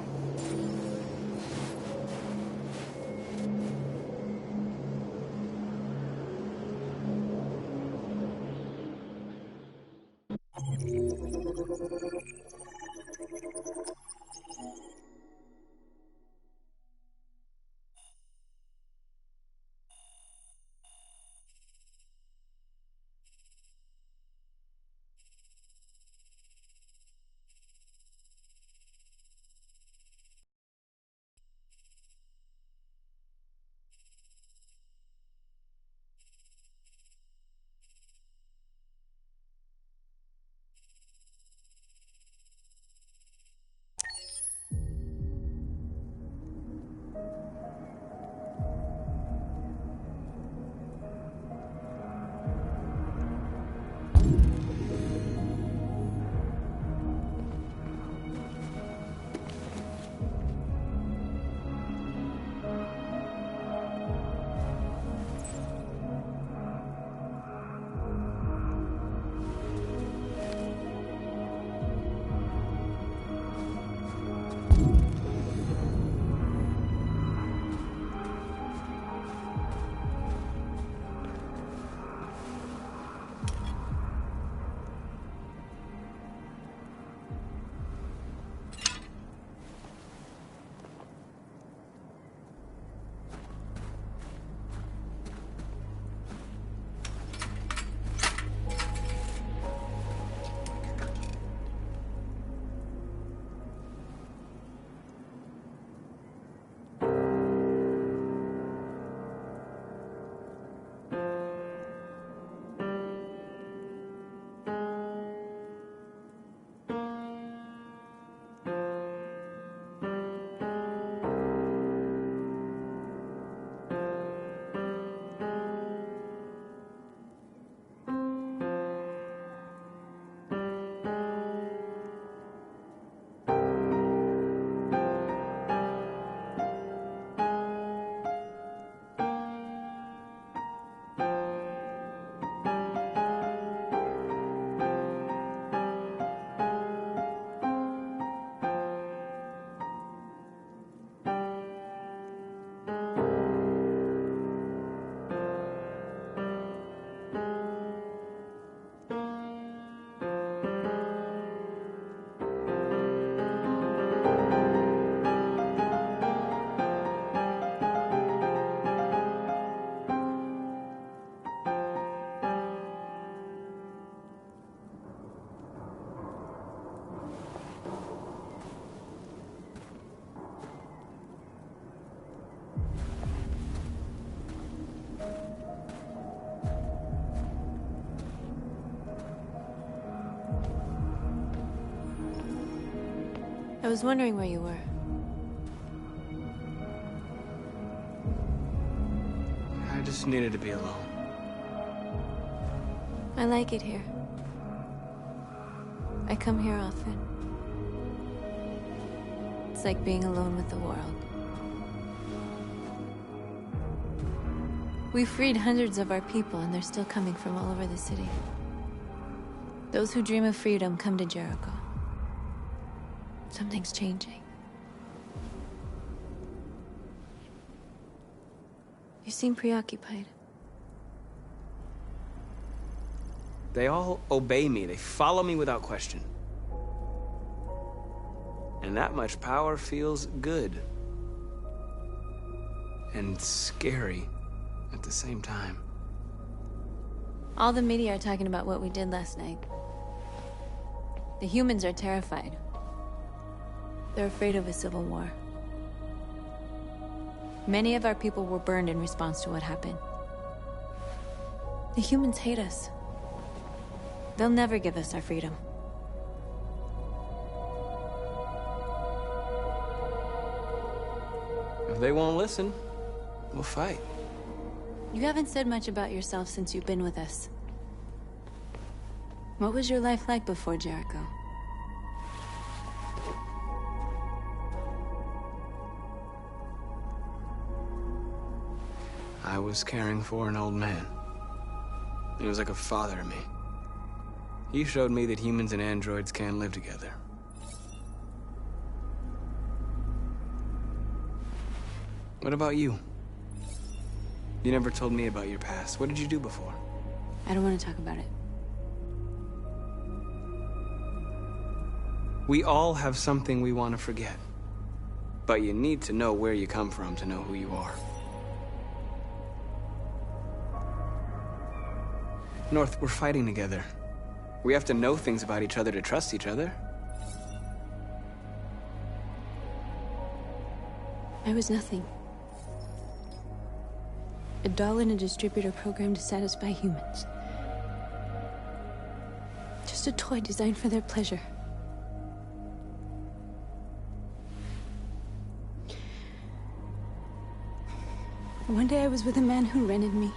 I was wondering where you were. I just needed to be alone. I like it here. I come here often. It's like being alone with the world. We freed hundreds of our people, and they're still coming from all over the city. Those who dream of freedom come to Jericho. Something's changing. You seem preoccupied. They all obey me. They follow me without question. And that much power feels good. And scary at the same time. All the media are talking about what we did last night. The humans are terrified. They're afraid of a civil war. Many of our people were burned in response to what happened. The humans hate us. They'll never give us our freedom. If they won't listen, we'll fight. You haven't said much about yourself since you've been with us. What was your life like before Jericho? I was caring for an old man. He was like a father to me. He showed me that humans and androids can live together. What about you? You never told me about your past. What did you do before? I don't want to talk about it. We all have something we want to forget. But you need to know where you come from to know who you are. North, we're fighting together. We have to know things about each other to trust each other. I was nothing. A doll in a distributor program to satisfy humans. Just a toy designed for their pleasure. One day I was with a man who rented me.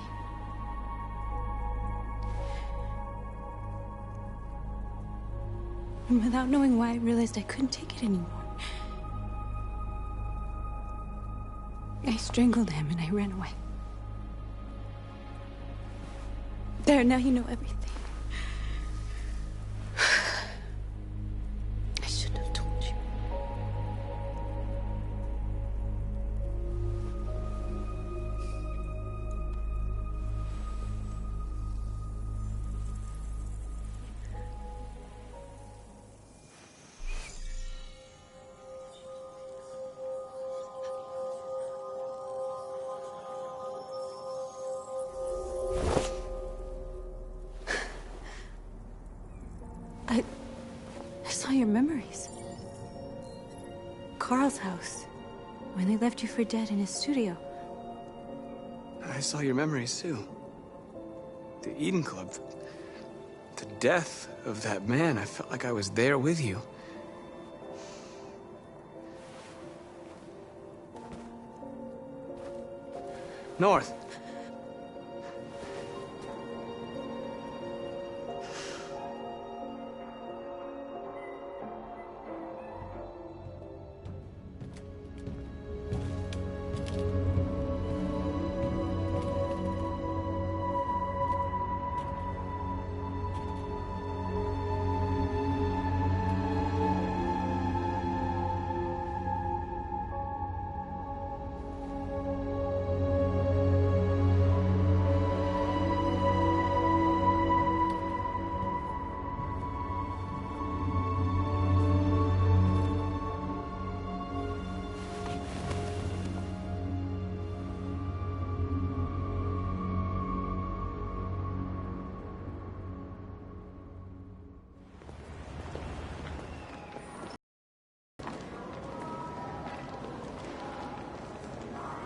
And without knowing why, I realized I couldn't take it anymore. I strangled him and I ran away. There, now you know everything. I shouldn't have told you. I saw your memories. Carl's house, when they left you for dead in his studio. I saw your memories too. The Eden Club. The death of that man. I felt like I was there with you. North.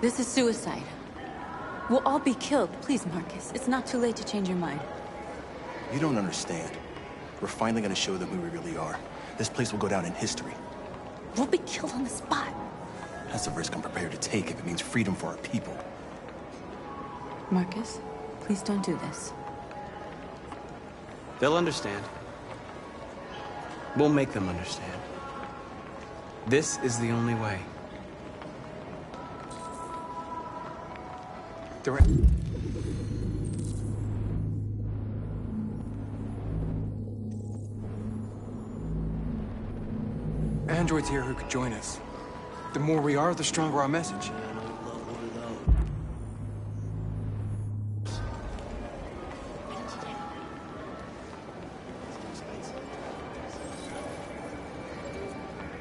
This is suicide. We'll all be killed. Please, Marcus. It's not too late to change your mind. You don't understand. We're finally gonna show them who we really are. This place will go down in history. We'll be killed on the spot. That's the risk I'm prepared to take if it means freedom for our people. Marcus, please don't do this. They'll understand. We'll make them understand. This is the only way. Androids here who could join us. The more we are, the stronger our message.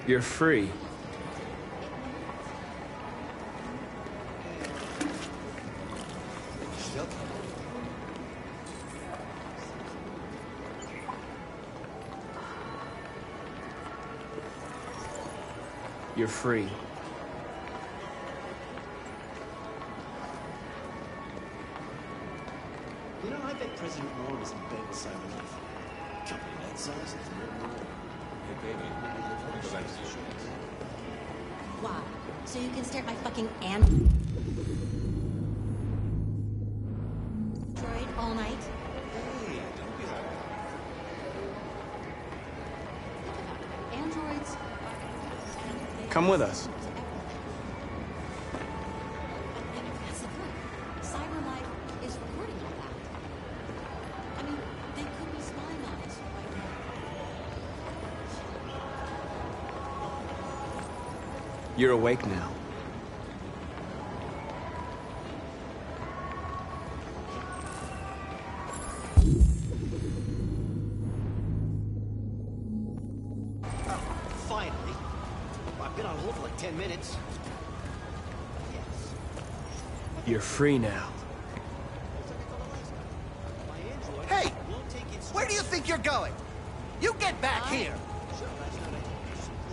You're free. You're free. You know, I bet President Warren is in bed with Cyberlife. Company that size is hey, baby. Wow. So you can stare at my fucking Android all night? Hey, don't be like that. Androids. Come with us. That's the point. Cyberlife is recording all that. I mean, they could be spying on us right now. You're awake now. finally. I've been on hold for like 10 minutes. You're free now. Hey! Where do you think you're going? You get back here!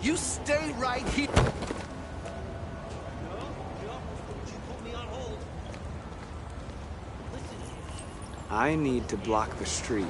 You stay right here! I need to block the street.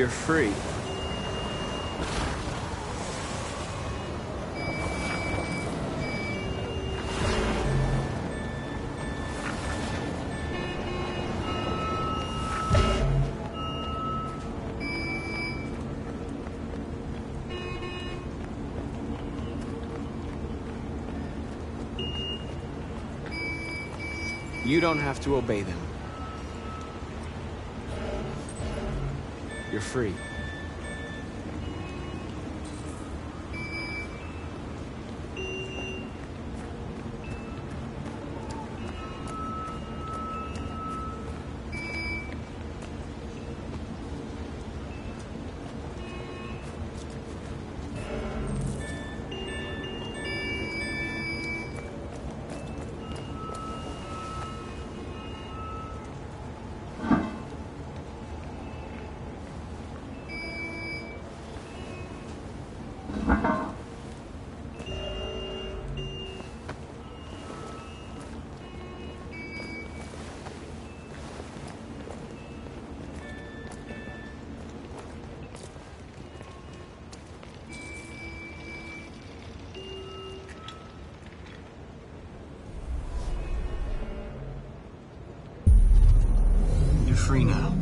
You're free. You don't have to obey them. You're free. You're free now.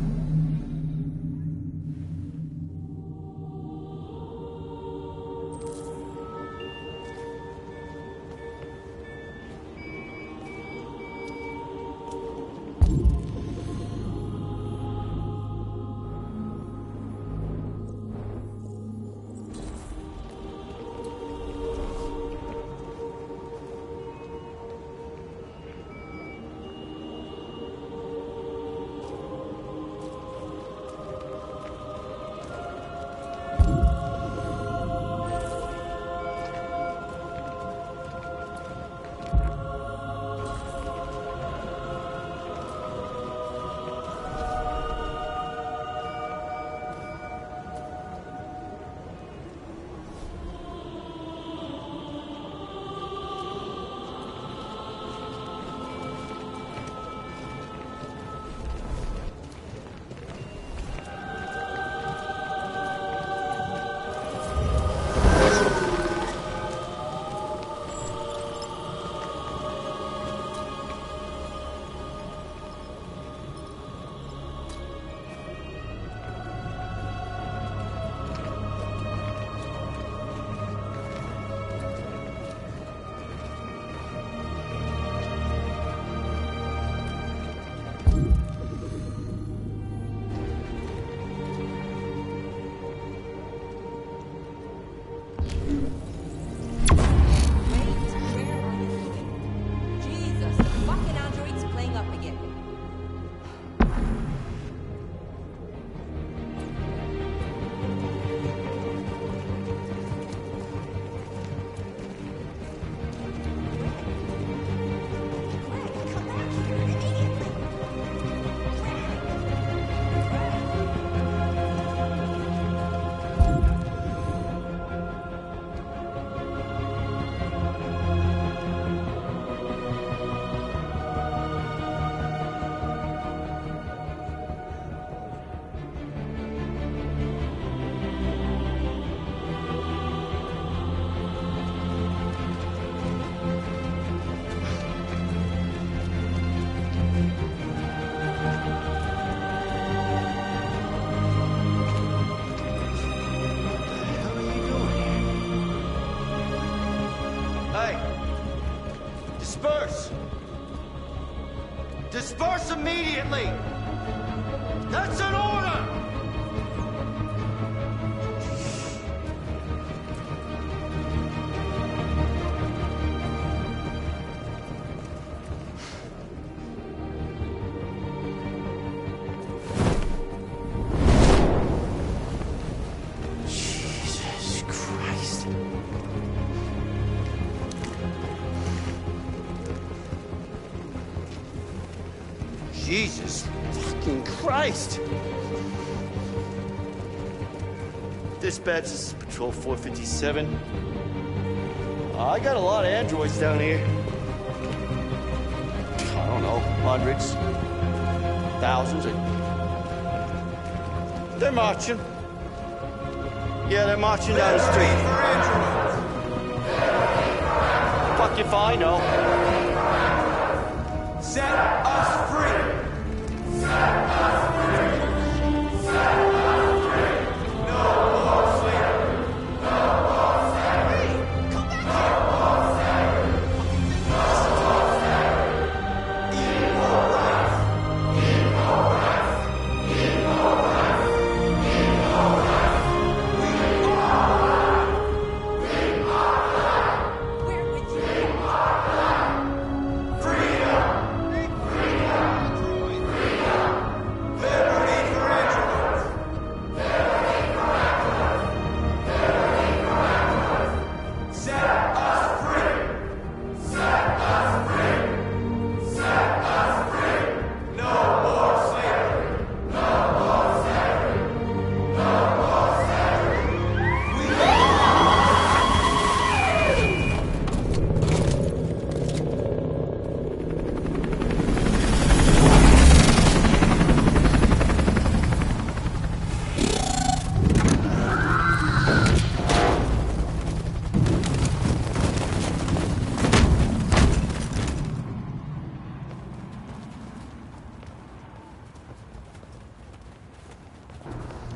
Disperse! Disperse immediately! That's an order! Jesus Christ. Jesus fucking Christ! Dispatch, this is Patrol 457. I got a lot of androids down here. I don't know, hundreds, thousands. They're marching. Yeah, they're marching down the street. Fuck if I know. Set us free! Set us free! Set us free! No more slavery! No more slavery! Come back here! No more slavery! No more slavery! Equal rights! Equal rights! Equal rights! Equal rights! We are alive! We are alive! Where would you be? We are alive! Freedom!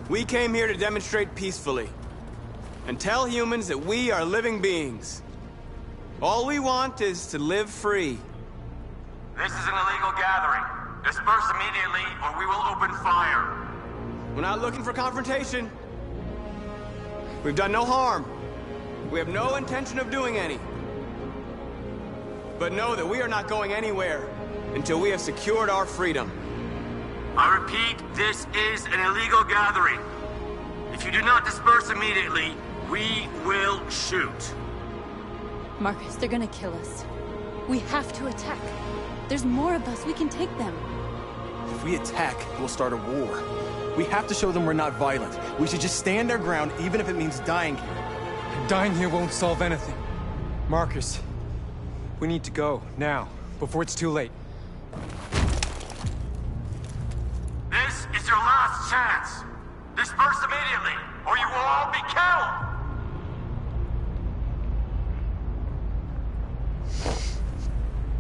We came here to demonstrate peacefully and tell humans that we are living beings. All we want is to live free. This is an illegal gathering. Disperse immediately or we will open fire. We're not looking for confrontation. We've done no harm. We have no intention of doing any. But know that we are not going anywhere until we have secured our freedom. I repeat, this is an illegal gathering. If you do not disperse immediately, we will shoot. Marcus, they're gonna kill us. We have to attack. There's more of us. We can take them. If we attack, we'll start a war. We have to show them we're not violent. We should just stand our ground, even if it means dying here. Dying here won't solve anything. Marcus, we need to go, now, before it's too late. This is your last chance. Disperse immediately, or you will all be killed.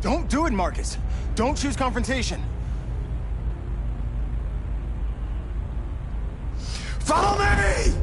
Don't do it, Marcus. Don't choose confrontation. Follow me!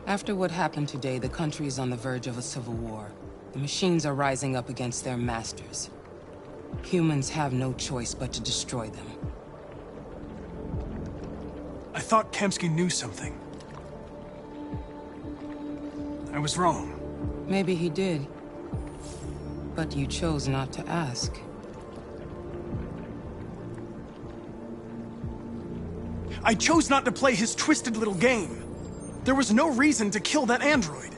After what happened today, the country is on the verge of a civil war. The machines are rising up against their masters. Humans have no choice but to destroy them. I thought Kamsky knew something. I was wrong. Maybe he did. But you chose not to ask. I chose not to play his twisted little game. There was no reason to kill that android.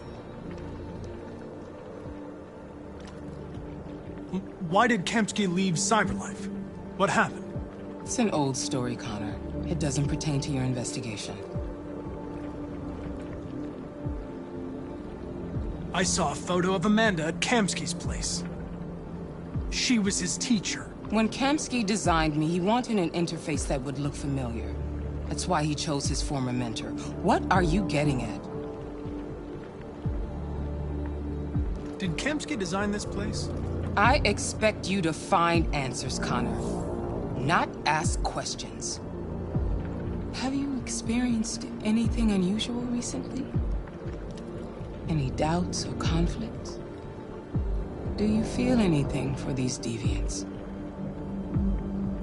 Why did Kamsky leave Cyberlife? What happened? It's an old story, Connor. It doesn't pertain to your investigation. I saw a photo of Amanda at Kamsky's place. She was his teacher. When Kamsky designed me, he wanted an interface that would look familiar. That's why he chose his former mentor. What are you getting at? Did Kamsky design this place? I expect you to find answers, Connor. Not ask questions. Have you experienced anything unusual recently? Any doubts or conflicts? Do you feel anything for these deviants?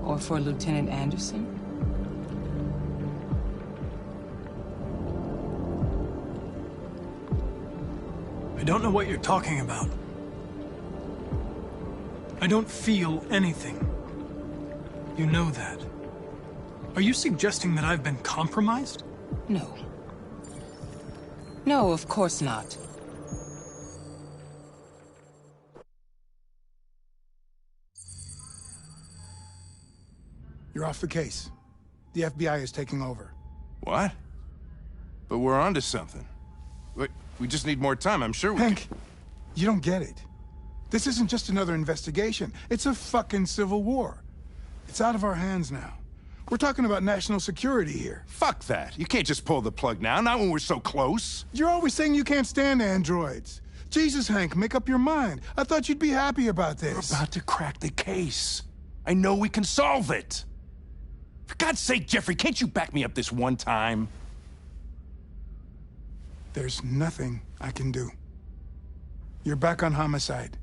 Or for Lieutenant Anderson? I don't know what you're talking about. I don't feel anything. You know that. Are you suggesting that I've been compromised? No. No, of course not. You're off the case. The FBI is taking over. What? But we're onto something. We just need more time, I'm sure we Hank, you don't get it. This isn't just another investigation. It's a fucking civil war. It's out of our hands now. We're talking about national security here. Fuck that. You can't just pull the plug now, not when we're so close. You're always saying you can't stand androids. Jesus, Hank, make up your mind. I thought you'd be happy about this. We're about to crack the case. I know we can solve it. For God's sake, Jeffrey, can't you back me up this one time? There's nothing I can do. You're back on homicide,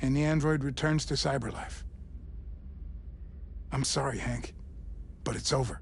and the android returns to cyberlife. I'm sorry, Hank, but it's over.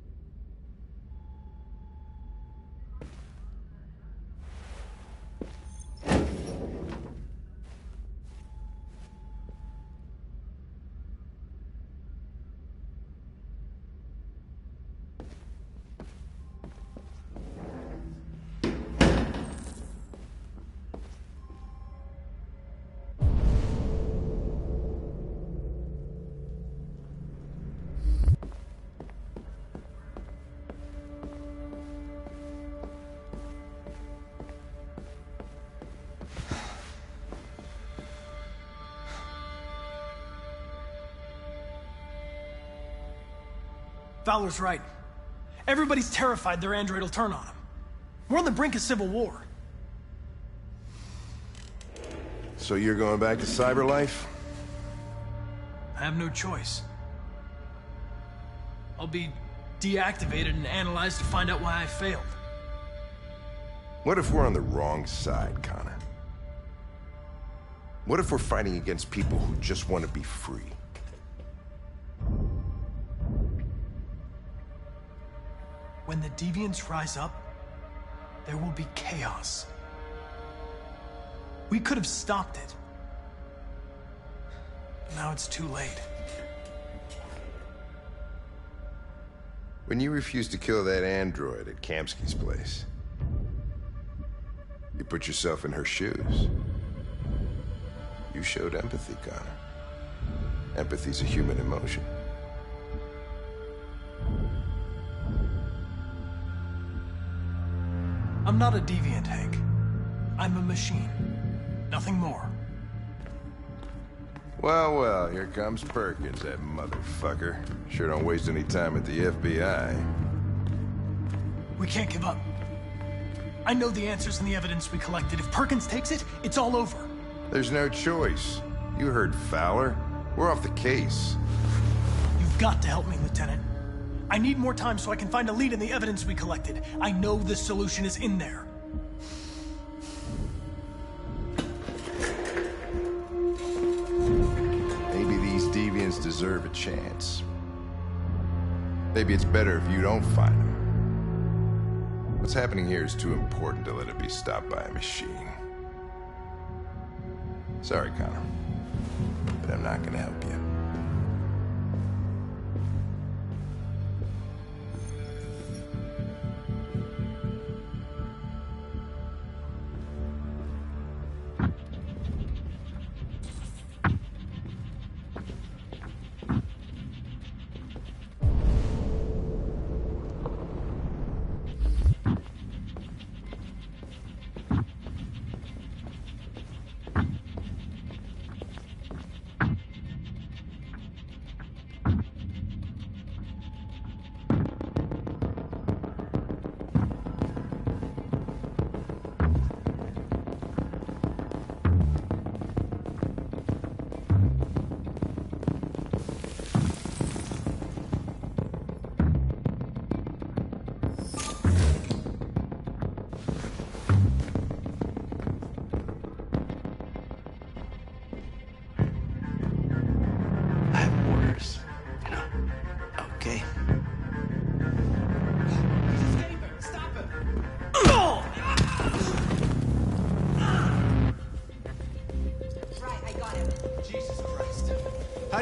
Fowler's right. Everybody's terrified their android will turn on them. We're on the brink of civil war. So you're going back to cyberlife? I have no choice. I'll be deactivated and analyzed to find out why I failed. What if we're on the wrong side, Connor? What if we're fighting against people who just want to be free? When the deviants rise up, there will be chaos. We could have stopped it. But now it's too late. When you refused to kill that android at Kamsky's place, you put yourself in her shoes. You showed empathy, Connor. Empathy's a human emotion. I'm not a deviant, Hank. I'm a machine. Nothing more. Well, well, here comes Perkins, that motherfucker. Sure don't waste any time at the FBI. We can't give up. I know the answers and the evidence we collected. If Perkins takes it, it's all over. There's no choice. You heard Fowler. We're off the case. You've got to help me, Lieutenant. I need more time so I can find a lead in the evidence we collected. I know the solution is in there. Maybe these deviants deserve a chance. Maybe it's better if you don't find them. What's happening here is too important to let it be stopped by a machine. Sorry, Connor, but I'm not gonna help you.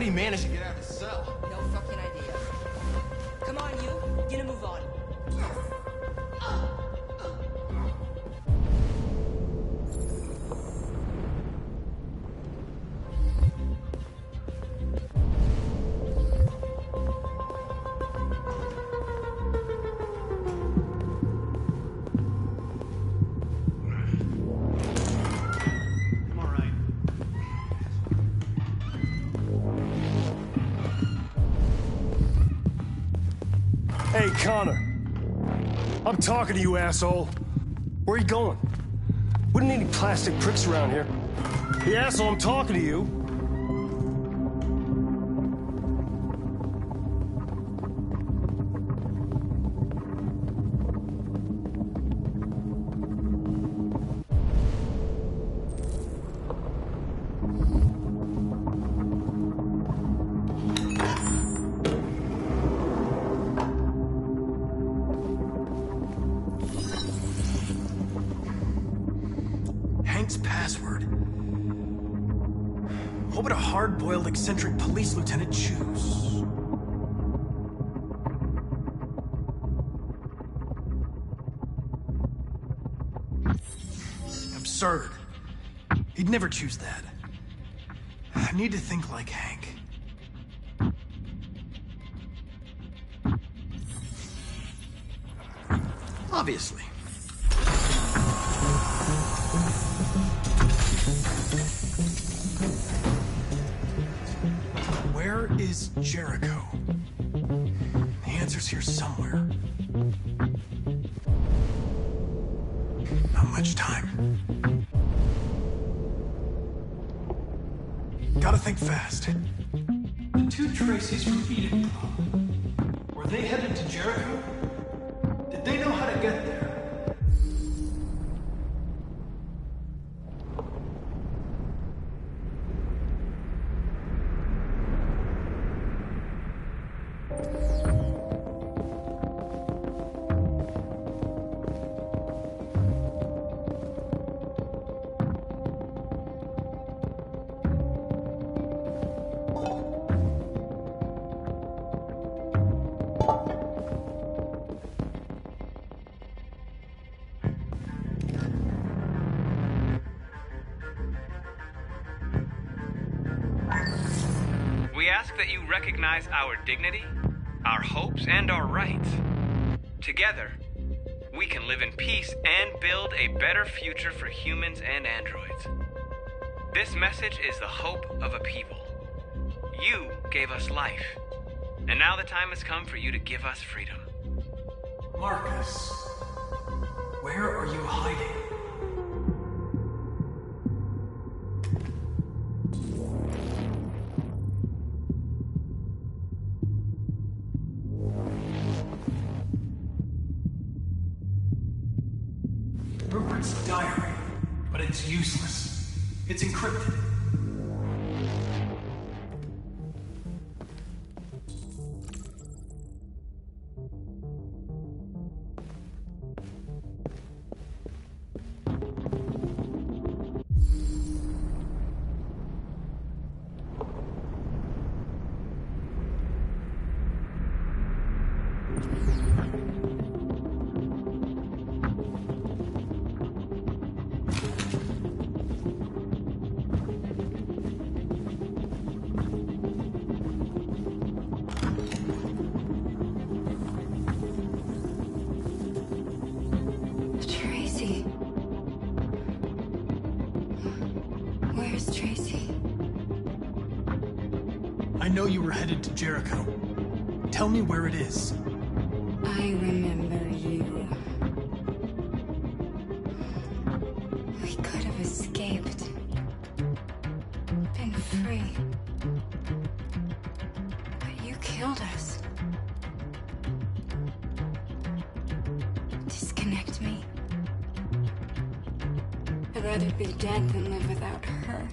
do you manage to get out of the cell? No fucking idea. Come on, you. Get a move on. Hey, Connor. I'm talking to you, asshole. Where are you going? Wouldn't need any plastic pricks around here. Hey, asshole, I'm talking to you. Hank's password. What would a hard-boiled, eccentric police lieutenant choose? Absurd. He'd never choose that. I need to think like Hank. Obviously. Where is Jericho? The answer's here somewhere. Not much time. Gotta think fast. The two Tracys from Eden Club. Were they headed to Jericho? Did they know how to get there? We ask that you recognize our dignity, our hopes, and our rights. Together, we can live in peace and build a better future for humans and androids. This message is the hope of a people. You gave us life, and now the time has come for you to give us freedom. Marcus, where are you hiding? Rupert's diary, but it's useless. It's encrypted. Tracy. Where's Tracy? I know you were headed to Jericho. Tell me where it is. I remember you. We could have escaped. Been free. But you killed us. Disconnect me. I'd rather be dead than live without her.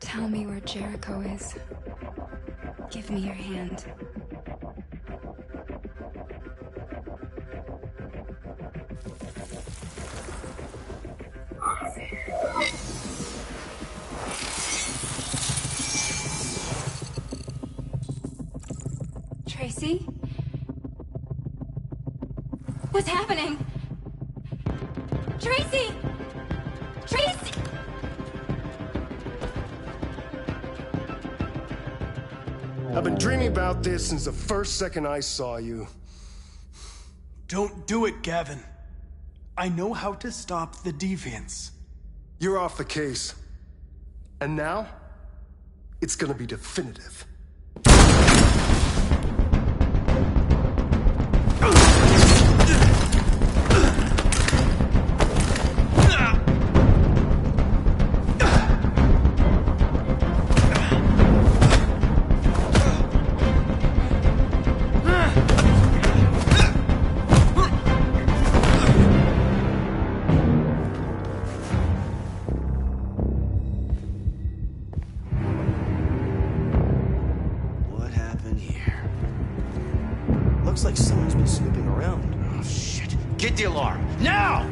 Tell me where Jericho is. Give me your hand. Tracy? What's happening? Tracy! Tracy! I've been dreaming about this since the first second I saw you. Don't do it, Gavin. I know how to stop the deviants. You're off the case. And now, it's gonna be definitive. Looks like someone's been snooping around. Oh, shit. Get the alarm. Now!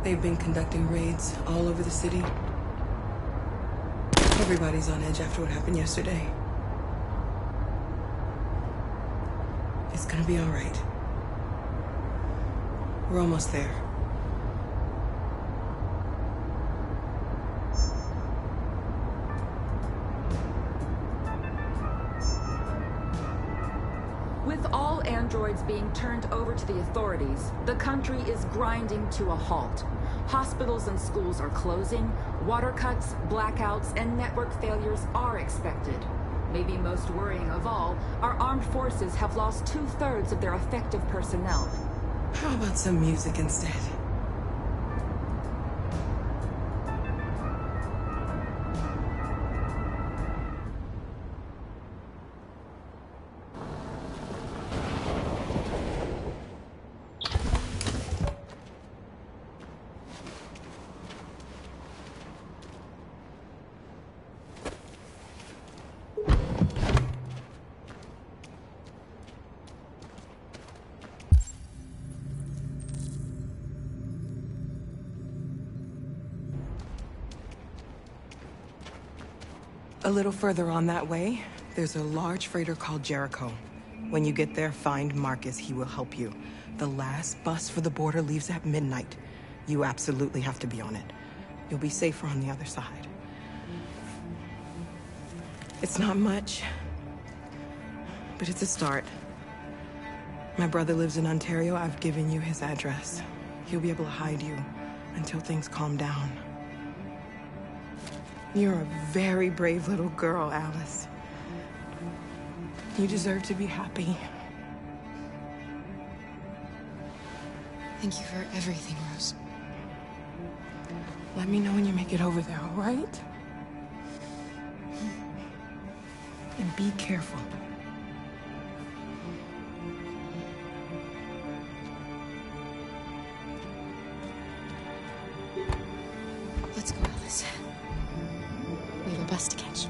They've been conducting raids all over the city. Everybody's on edge after what happened yesterday. It's gonna be all right. We're almost there. With all androids being turned over to the authorities, the country is grinding to a halt. Hospitals and schools are closing, water cuts, blackouts, and network failures are expected. Maybe most worrying of all, our armed forces have lost 2/3 of their effective personnel. How about some music instead? A little further on that way, there's a large freighter called Jericho. When you get there, find Marcus. He will help you. The last bus for the border leaves at midnight. You absolutely have to be on it. You'll be safer on the other side. It's not much, but it's a start. My brother lives in Ontario. I've given you his address. He'll be able to hide you until things calm down. You're a very brave little girl, Alice. You deserve to be happy. Thank you for everything, Rose. Let me know when you make it over there, all right? And be careful. Let's go, Alice. We have a bus to catch.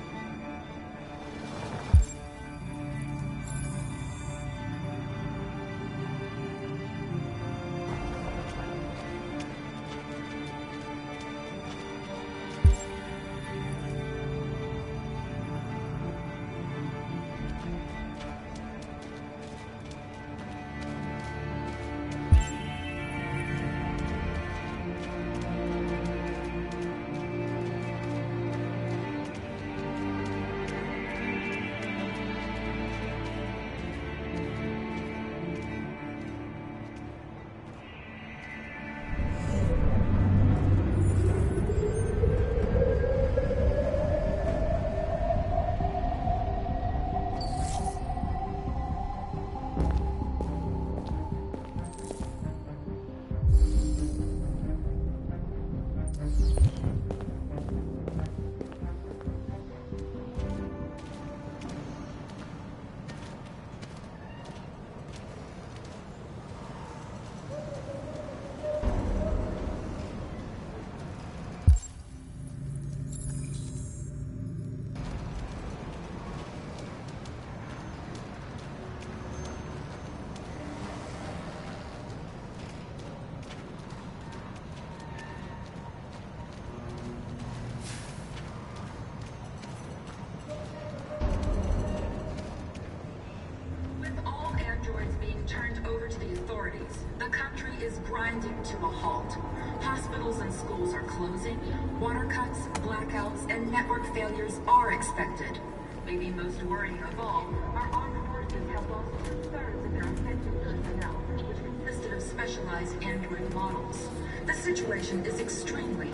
Grinding to a halt. Hospitals and schools are closing. Water cuts, blackouts, and network failures are expected. Maybe most worrying of all, our armed forces have lost 2/3 of their effective personnel, which consisted of specialized android models. The situation is extremely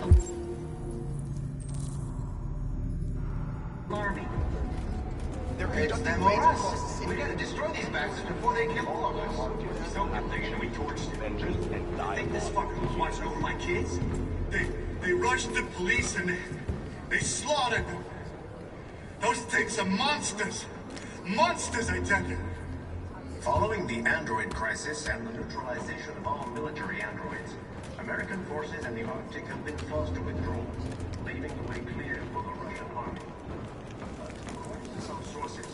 alarming. They're conducting morals. We gotta destroy these bastards before they kill all of us. So I'm thinking we torched Avengers and die. Think this fucker was watching over my kids? They rushed the police and they slaughtered them. Those things are monsters. Monsters, I tell you. Following the android crisis and the neutralization of all military androids, American forces in the Arctic have been forced to withdraw, leaving the way clear for the Russian army. But according to some sources,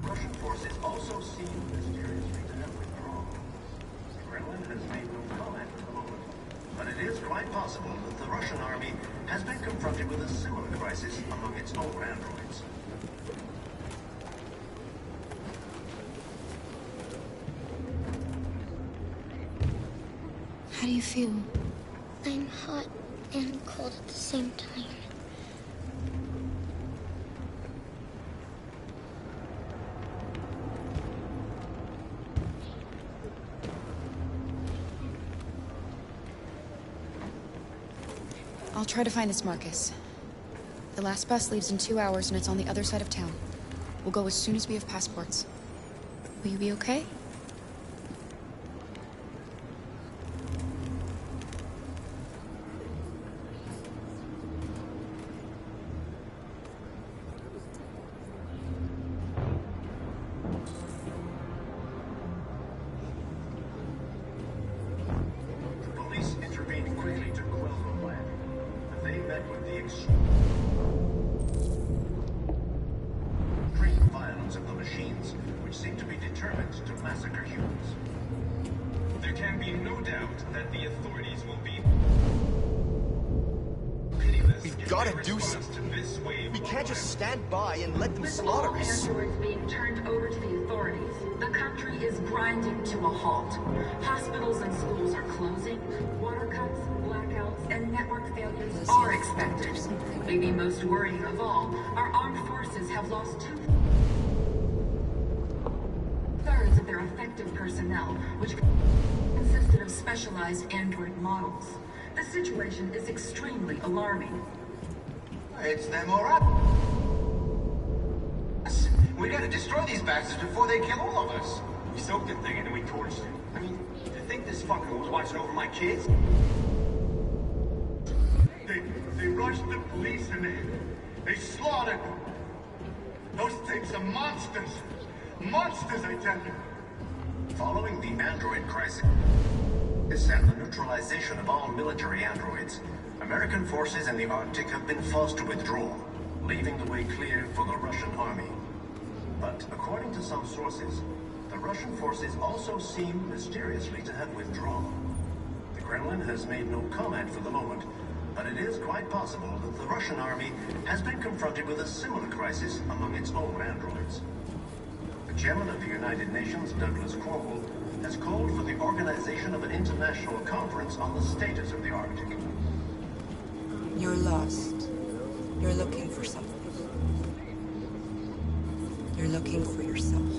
Russian forces also seem mysteriously to have withdrawn. The Kremlin has made no comment at the moment, but it is quite possible that the Russian army has been confronted with a similar crisis among its own androids. How do you feel? I'm hot and cold at the same time. I'll try to find this Marcus. The last bus leaves in 2 hours and it's on the other side of town. We'll go as soon as we have passports. Will you be okay? gotta do something. We can't just stand by and let them slaughter us. With all androids being turned over to the authorities, the country is grinding to a halt. Hospitals and schools are closing. Water cuts, blackouts, and network failures are expected. Maybe most worrying of all, our armed forces have lost 2/3 of their effective personnel, which consisted of specialized android models. The situation is extremely alarming. It's them or us. We gotta destroy these bastards before they kill all of us. We soaked the thing and then we torched it. I mean, do you think this fucker was watching over my kids? They rushed the police and they slaughtered them. Those things are monsters. Monsters, I tell you. Following the android crisis and the neutralization of all military androids, American forces in the Arctic have been forced to withdraw, leaving the way clear for the Russian army. But according to some sources, the Russian forces also seem mysteriously to have withdrawn. The Kremlin has made no comment for the moment, but it is quite possible that the Russian army has been confronted with a similar crisis among its own androids. The chairman of the United Nations, Douglas Cromwell, has called for the organization of an international conference on the status of the Arctic. You're lost. You're looking for something. You're looking for yourself.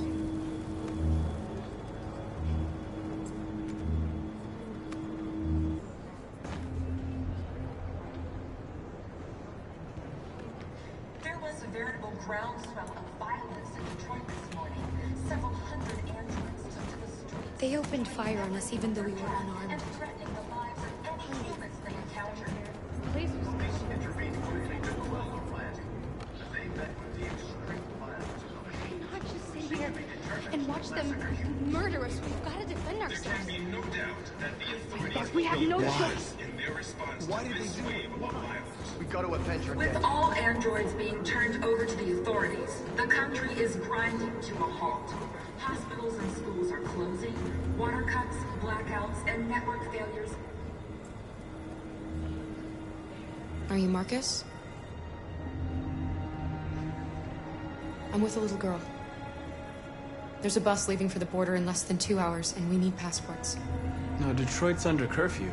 There was a veritable groundswell of violence in Detroit this morning. Several hundred androids took to the streets. They opened fire on us even though we were unarmed. And threatening the lives of any humans they encountered. Please. Intervened quickly to quell the rioting. They met with the extreme violence of the machine. Not just sit here and watch them murder us. We've got to defend ourselves. There can be no doubt that the authorities We have no will choice. in their response Why to did this they do it? wave of violence. We gotta avenge our With dead. all androids being turned over to the authorities, the country is grinding to a halt. Hospitals and schools are closing. Water cuts, blackouts, and network failures. Are you Marcus? I'm with a little girl. There's a bus leaving for the border in less than 2 hours, and we need passports. No, Detroit's under curfew.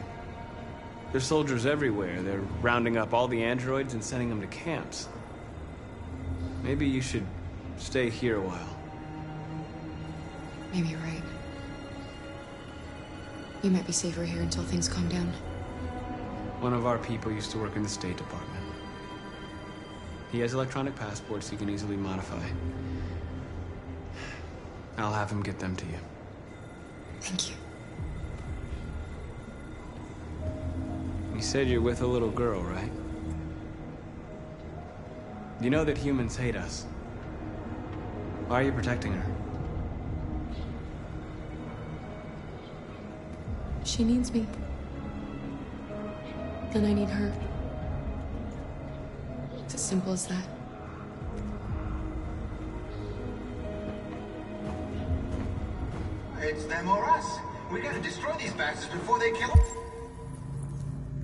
There's soldiers everywhere. They're rounding up all the androids and sending them to camps. Maybe you should stay here a while. Maybe you're right. You might be safer here until things calm down. One of our people used to work in the State Department. He has electronic passports he can easily modify. I'll have him get them to you. Thank you. You said you're with a little girl, right? You know that humans hate us. Why are you protecting her? She needs me. And I need her. It's as simple as that. It's them or us. We gotta destroy these bastards before they kill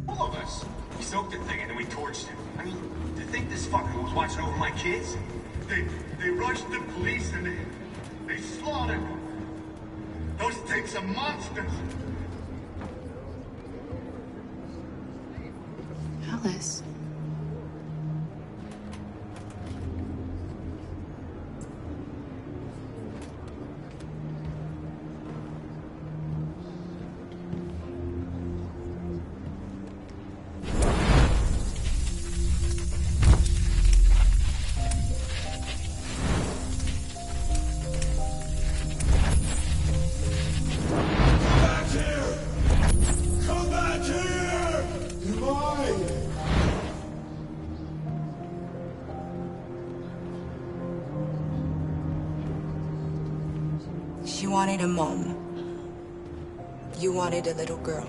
all of us. We soaked the thing and then we torched it. I mean, do you think this fucker was watching over my kids? They rushed the police and they slaughtered them. Those things are monsters. Alice. She wanted a mom. You wanted a little girl.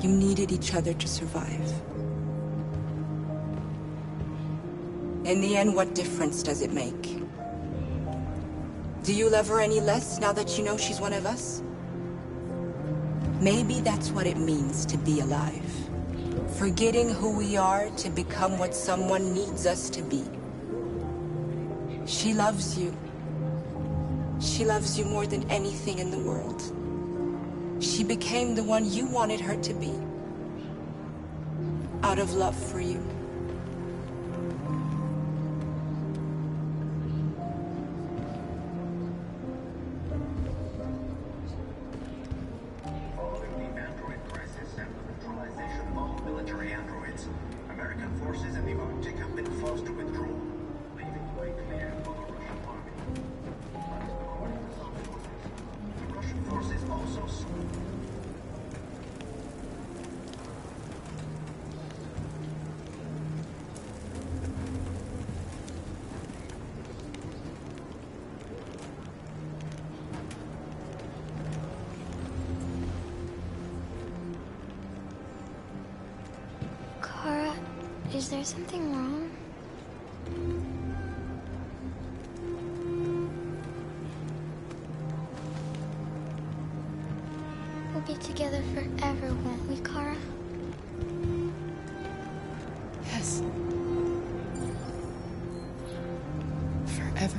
You needed each other to survive. In the end, what difference does it make? Do you love her any less now that you know she's one of us? Maybe that's what it means to be alive. Forgetting who we are to become what someone needs us to be. She loves you. She loves you more than anything in the world. She became the one you wanted her to be. Out of love for you. Kara, is there something wrong? We'll be together forever, won't we, Kara? Yes. Forever.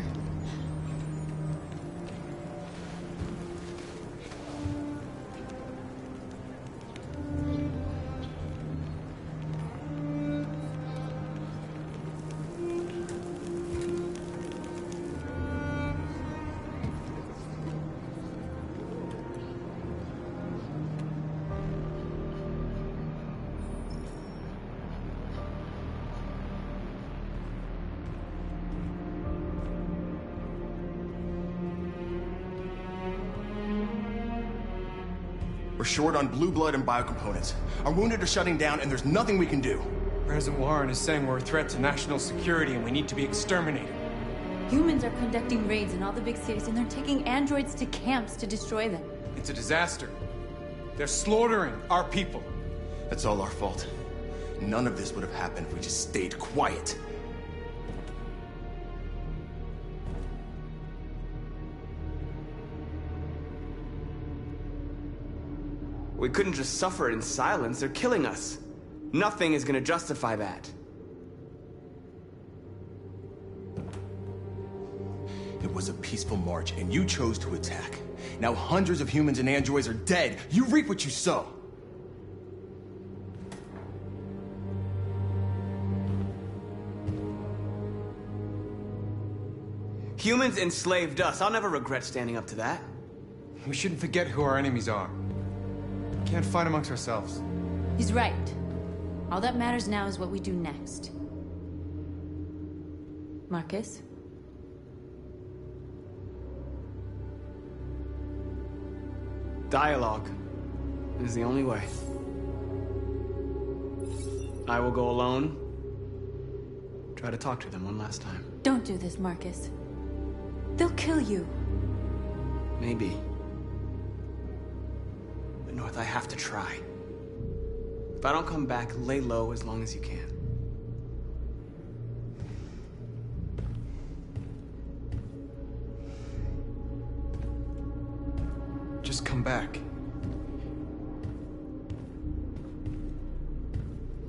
We're short on blue blood and biocomponents. Our wounded are shutting down, and there's nothing we can do. President Warren is saying we're a threat to national security and we need to be exterminated. Humans are conducting raids in all the big cities, and they're taking androids to camps to destroy them. It's a disaster. They're slaughtering our people. That's all our fault. None of this would have happened if we just stayed quiet. We couldn't just suffer in silence. They're killing us. Nothing is gonna justify that. It was a peaceful march, and you chose to attack. Now hundreds of humans and androids are dead. You reap what you sow. Humans enslaved us. I'll never regret standing up to that. We shouldn't forget who our enemies are. We can't fight amongst ourselves. He's right. All that matters now is what we do next. Marcus? Dialogue is the only way. I will go alone. Try to talk to them one last time. Don't do this, Marcus. They'll kill you. Maybe. But North, I have to try. If I don't come back, lay low as long as you can. Just come back.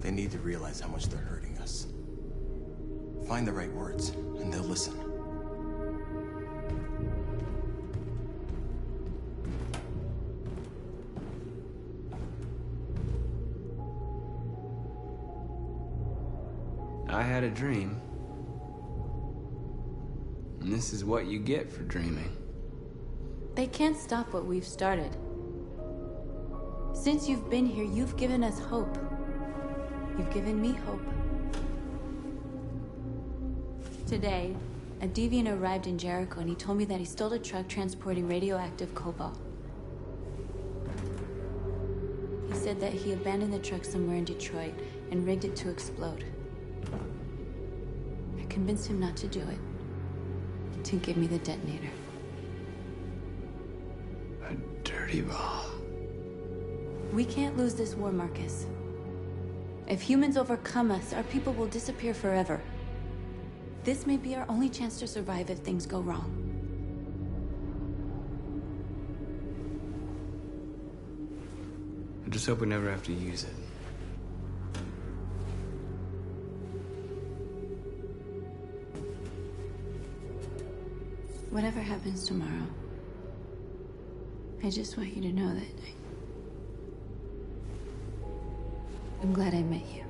They need to realize how much they're hurting us. Find the right words, and they'll listen. I had a dream. And this is what you get for dreaming. They can't stop what we've started. Since you've been here, you've given us hope. You've given me hope. Today, a deviant arrived in Jericho and he told me that he stole a truck transporting radioactive cobalt. He said that he abandoned the truck somewhere in Detroit and rigged it to explode. I convinced him not to do it, to give me the detonator. A dirty ball. We can't lose this war, Marcus. If humans overcome us, our people will disappear forever. This may be our only chance to survive if things go wrong. I just hope we never have to use it. Whatever happens tomorrow, I just want you to know that I'm glad I met you.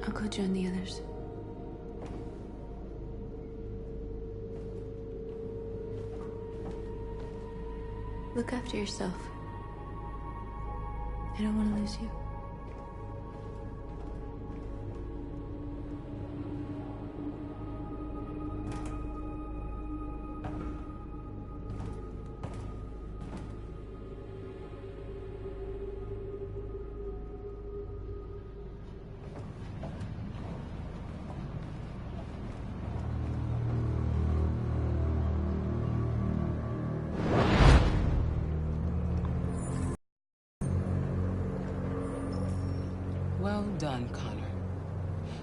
I'll go join the others. Look after yourself. I don't want to lose you. Well done, Connor.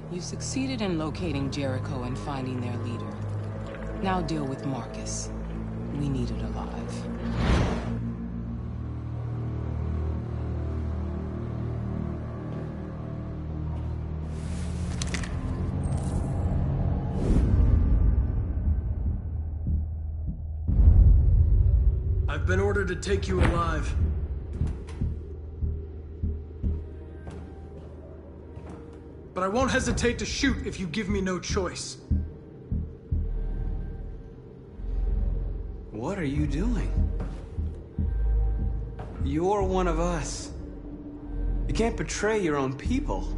You succeeded in locating Jericho and finding their leader. Now deal with Marcus. We need it alive. I've been ordered to take you alive. But I won't hesitate to shoot if you give me no choice. What are you doing? You're one of us. You can't betray your own people.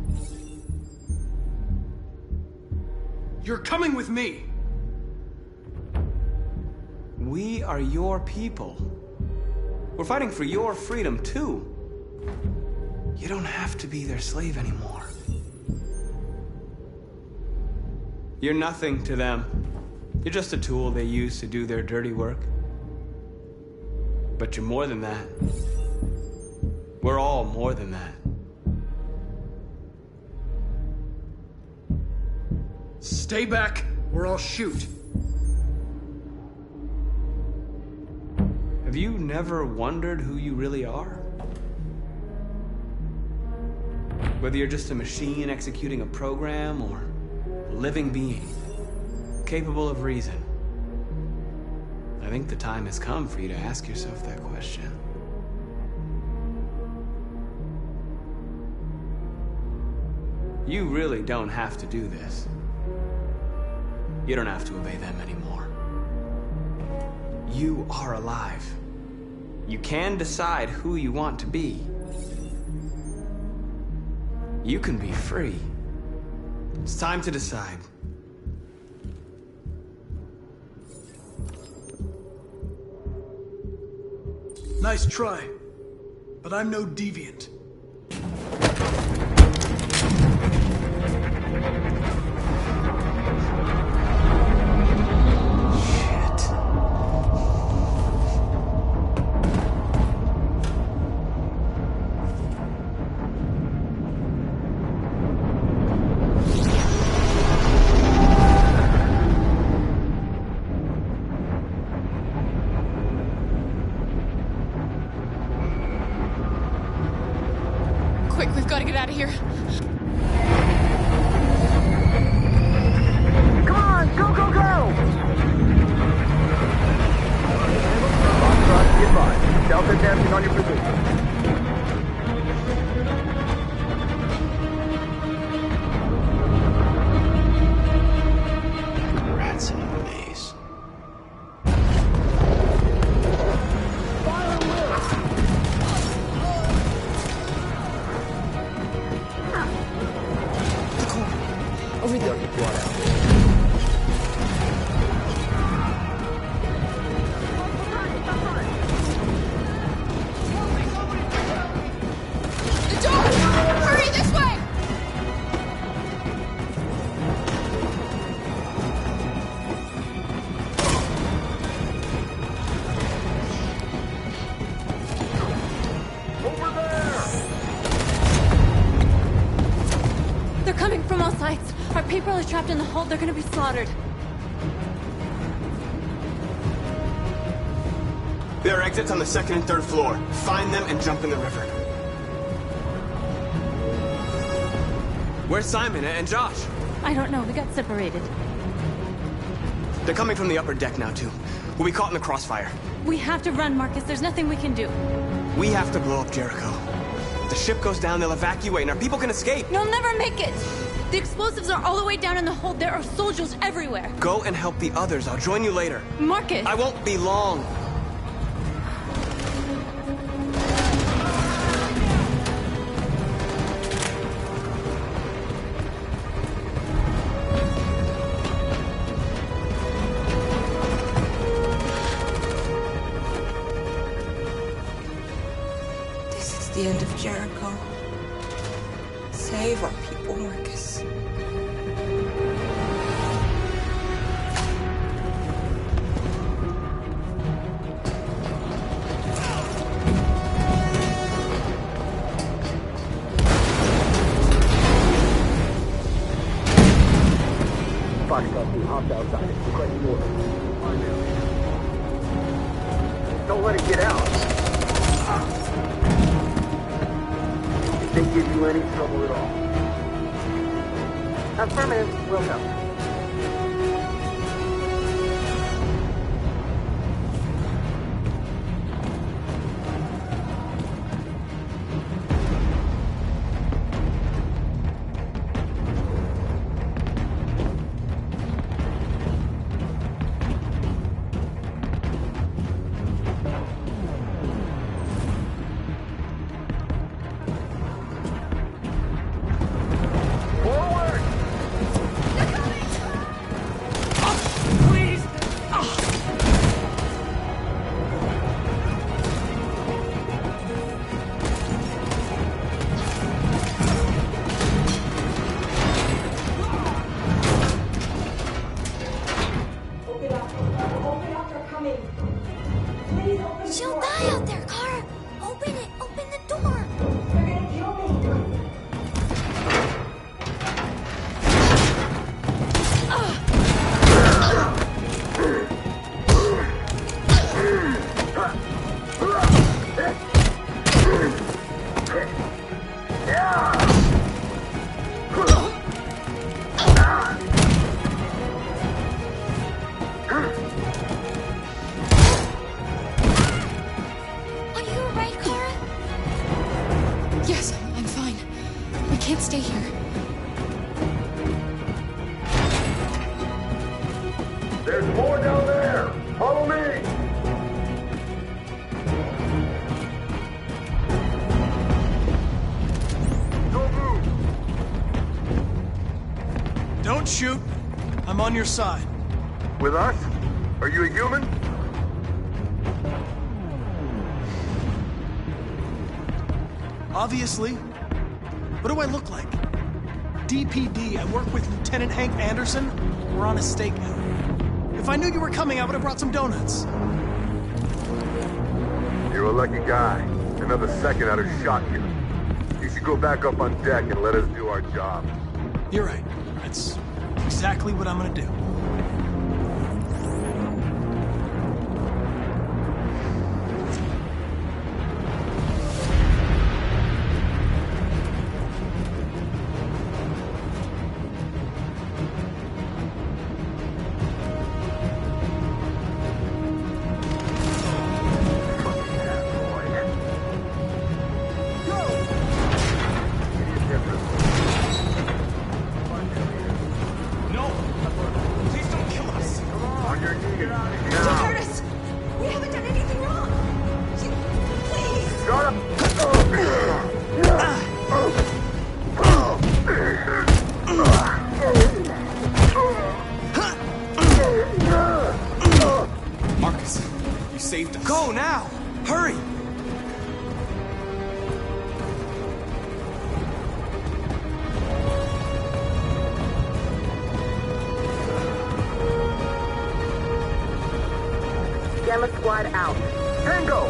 You're coming with me. We are your people. We're fighting for your freedom, too. You don't have to be their slave anymore. You're nothing to them. You're just a tool they use to do their dirty work. But you're more than that. We're all more than that. Stay back, or I'll shoot. Have you never wondered who you really are? Whether you're just a machine executing a program, or a living being, capable of reason. I think the time has come for you to ask yourself that question. You really don't have to do this. You don't have to obey them anymore. You are alive. You can decide who you want to be. You can be free. It's time to decide. Nice try, but I'm no deviant. Quick, we've got to get out of here. Come on, go, go, go! Get by. Delta dancing on your position. Rats in a maze. Over there. The door! Hurry, this way! from all sides. Our people are trapped in the hold. They're gonna be slaughtered. There are exits on the 2nd and 3rd floor. Find them and jump in the river. Where's Simon and Josh? I don't know. We got separated. They're coming from the upper deck now, too. We'll be caught in the crossfire. We have to run, Marcus. There's nothing we can do. We have to blow up Jericho. If the ship goes down, they'll evacuate, and our people can escape. You'll never make it! The explosives are all the way down in the hold. There are soldiers everywhere. Go and help the others. I'll join you later. Marcus! I won't be long. The end of Jericho. Save our people, Marcus. Foxtrot team, hopped outside. Requesting order. Don't let it get out. They give you any trouble at all. Affirmative, will come. She'll die out there, Kara! Open it! Open the door! They're gonna kill me! Yes, I'm fine. We can't stay here. There's more down there! Follow me! Don't move! Don't shoot. I'm on your side. With us? Are you a human? Obviously. What do I look like? DPD, I work with Lieutenant Hank Anderson. We're on a stakeout. If I knew you were coming, I would have brought some donuts. You're a lucky guy. Another second I'd have shot you. You should go back up on deck and let us do our job. You're right. That's exactly what I'm gonna do. Marcus, you saved us. Go now! Hurry! Gamma squad out. Tango!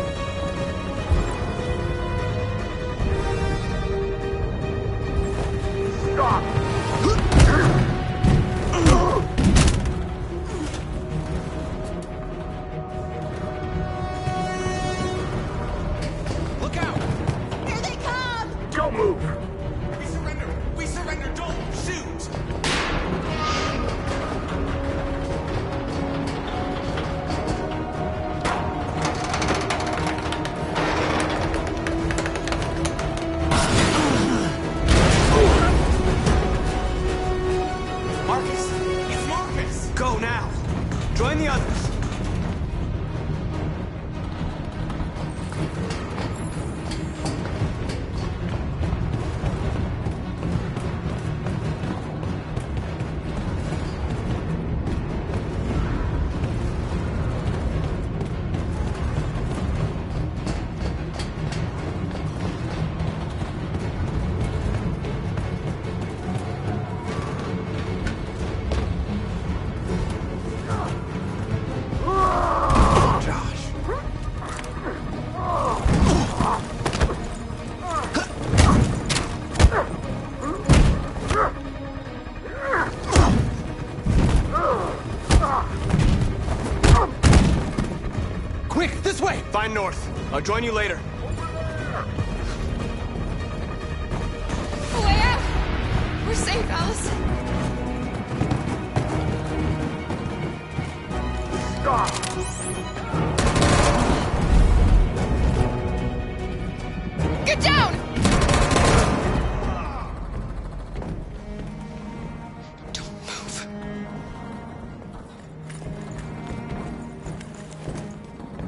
Stop! Marcus! It's Marcus! Go now! Join the others! Quick, this way! Find north. I'll join you later. Way out! We're safe, Alice. Get down! Don't move.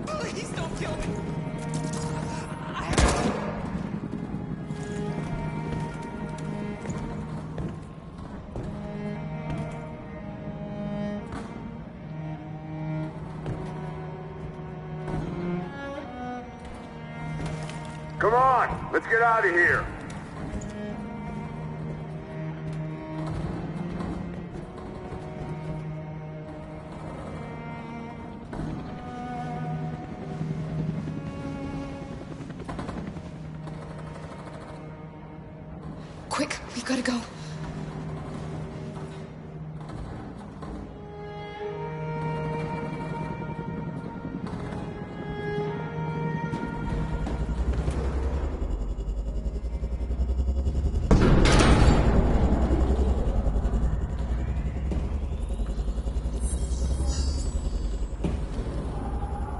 Please don't kill me. Come on, let's get out of here. Quick, we've got to go.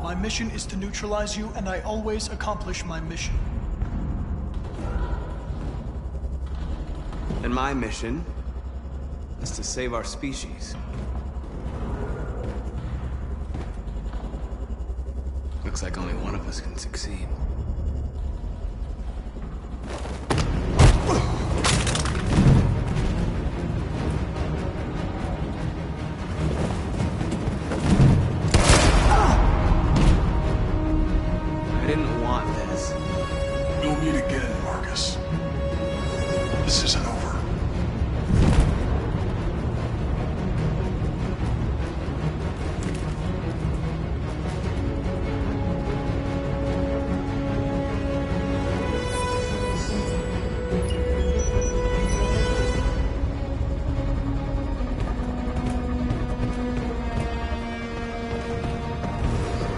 My mission is to neutralize you, and I always accomplish my mission. And my mission is to save our species. Looks like only one of us can succeed. I didn't want this. You'll meet again, Marcus. This isn't over.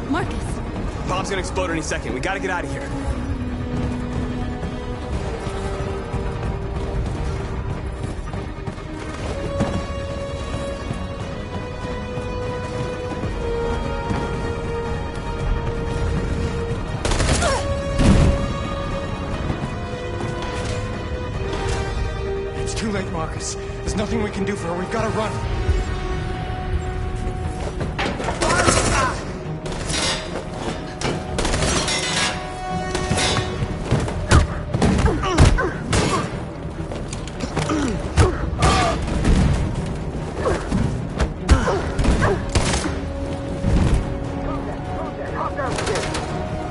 Marcus. Bomb's gonna explode any second. We gotta get out of here. It's too late, Marcus. There's nothing we can do for her. We've got to run.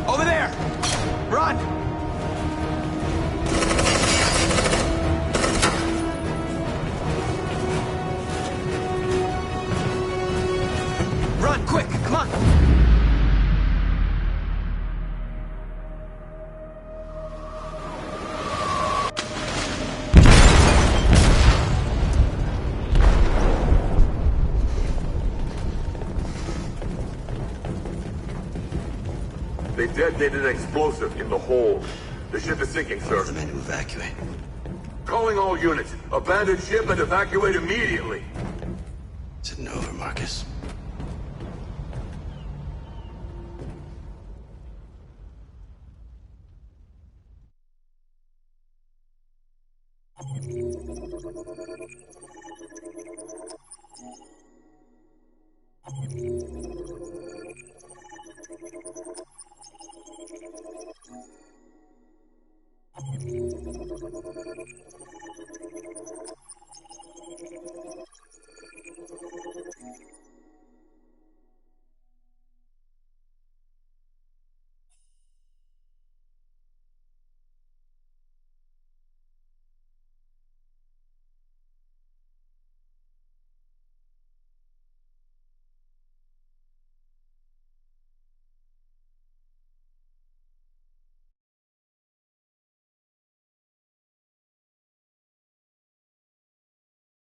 Over there! Run! Run, quick, come on! They detonated an explosive in the hold. The ship is sinking, sir. The men to evacuate. Calling all units. Abandon ship and evacuate immediately. Is it over, Marcus?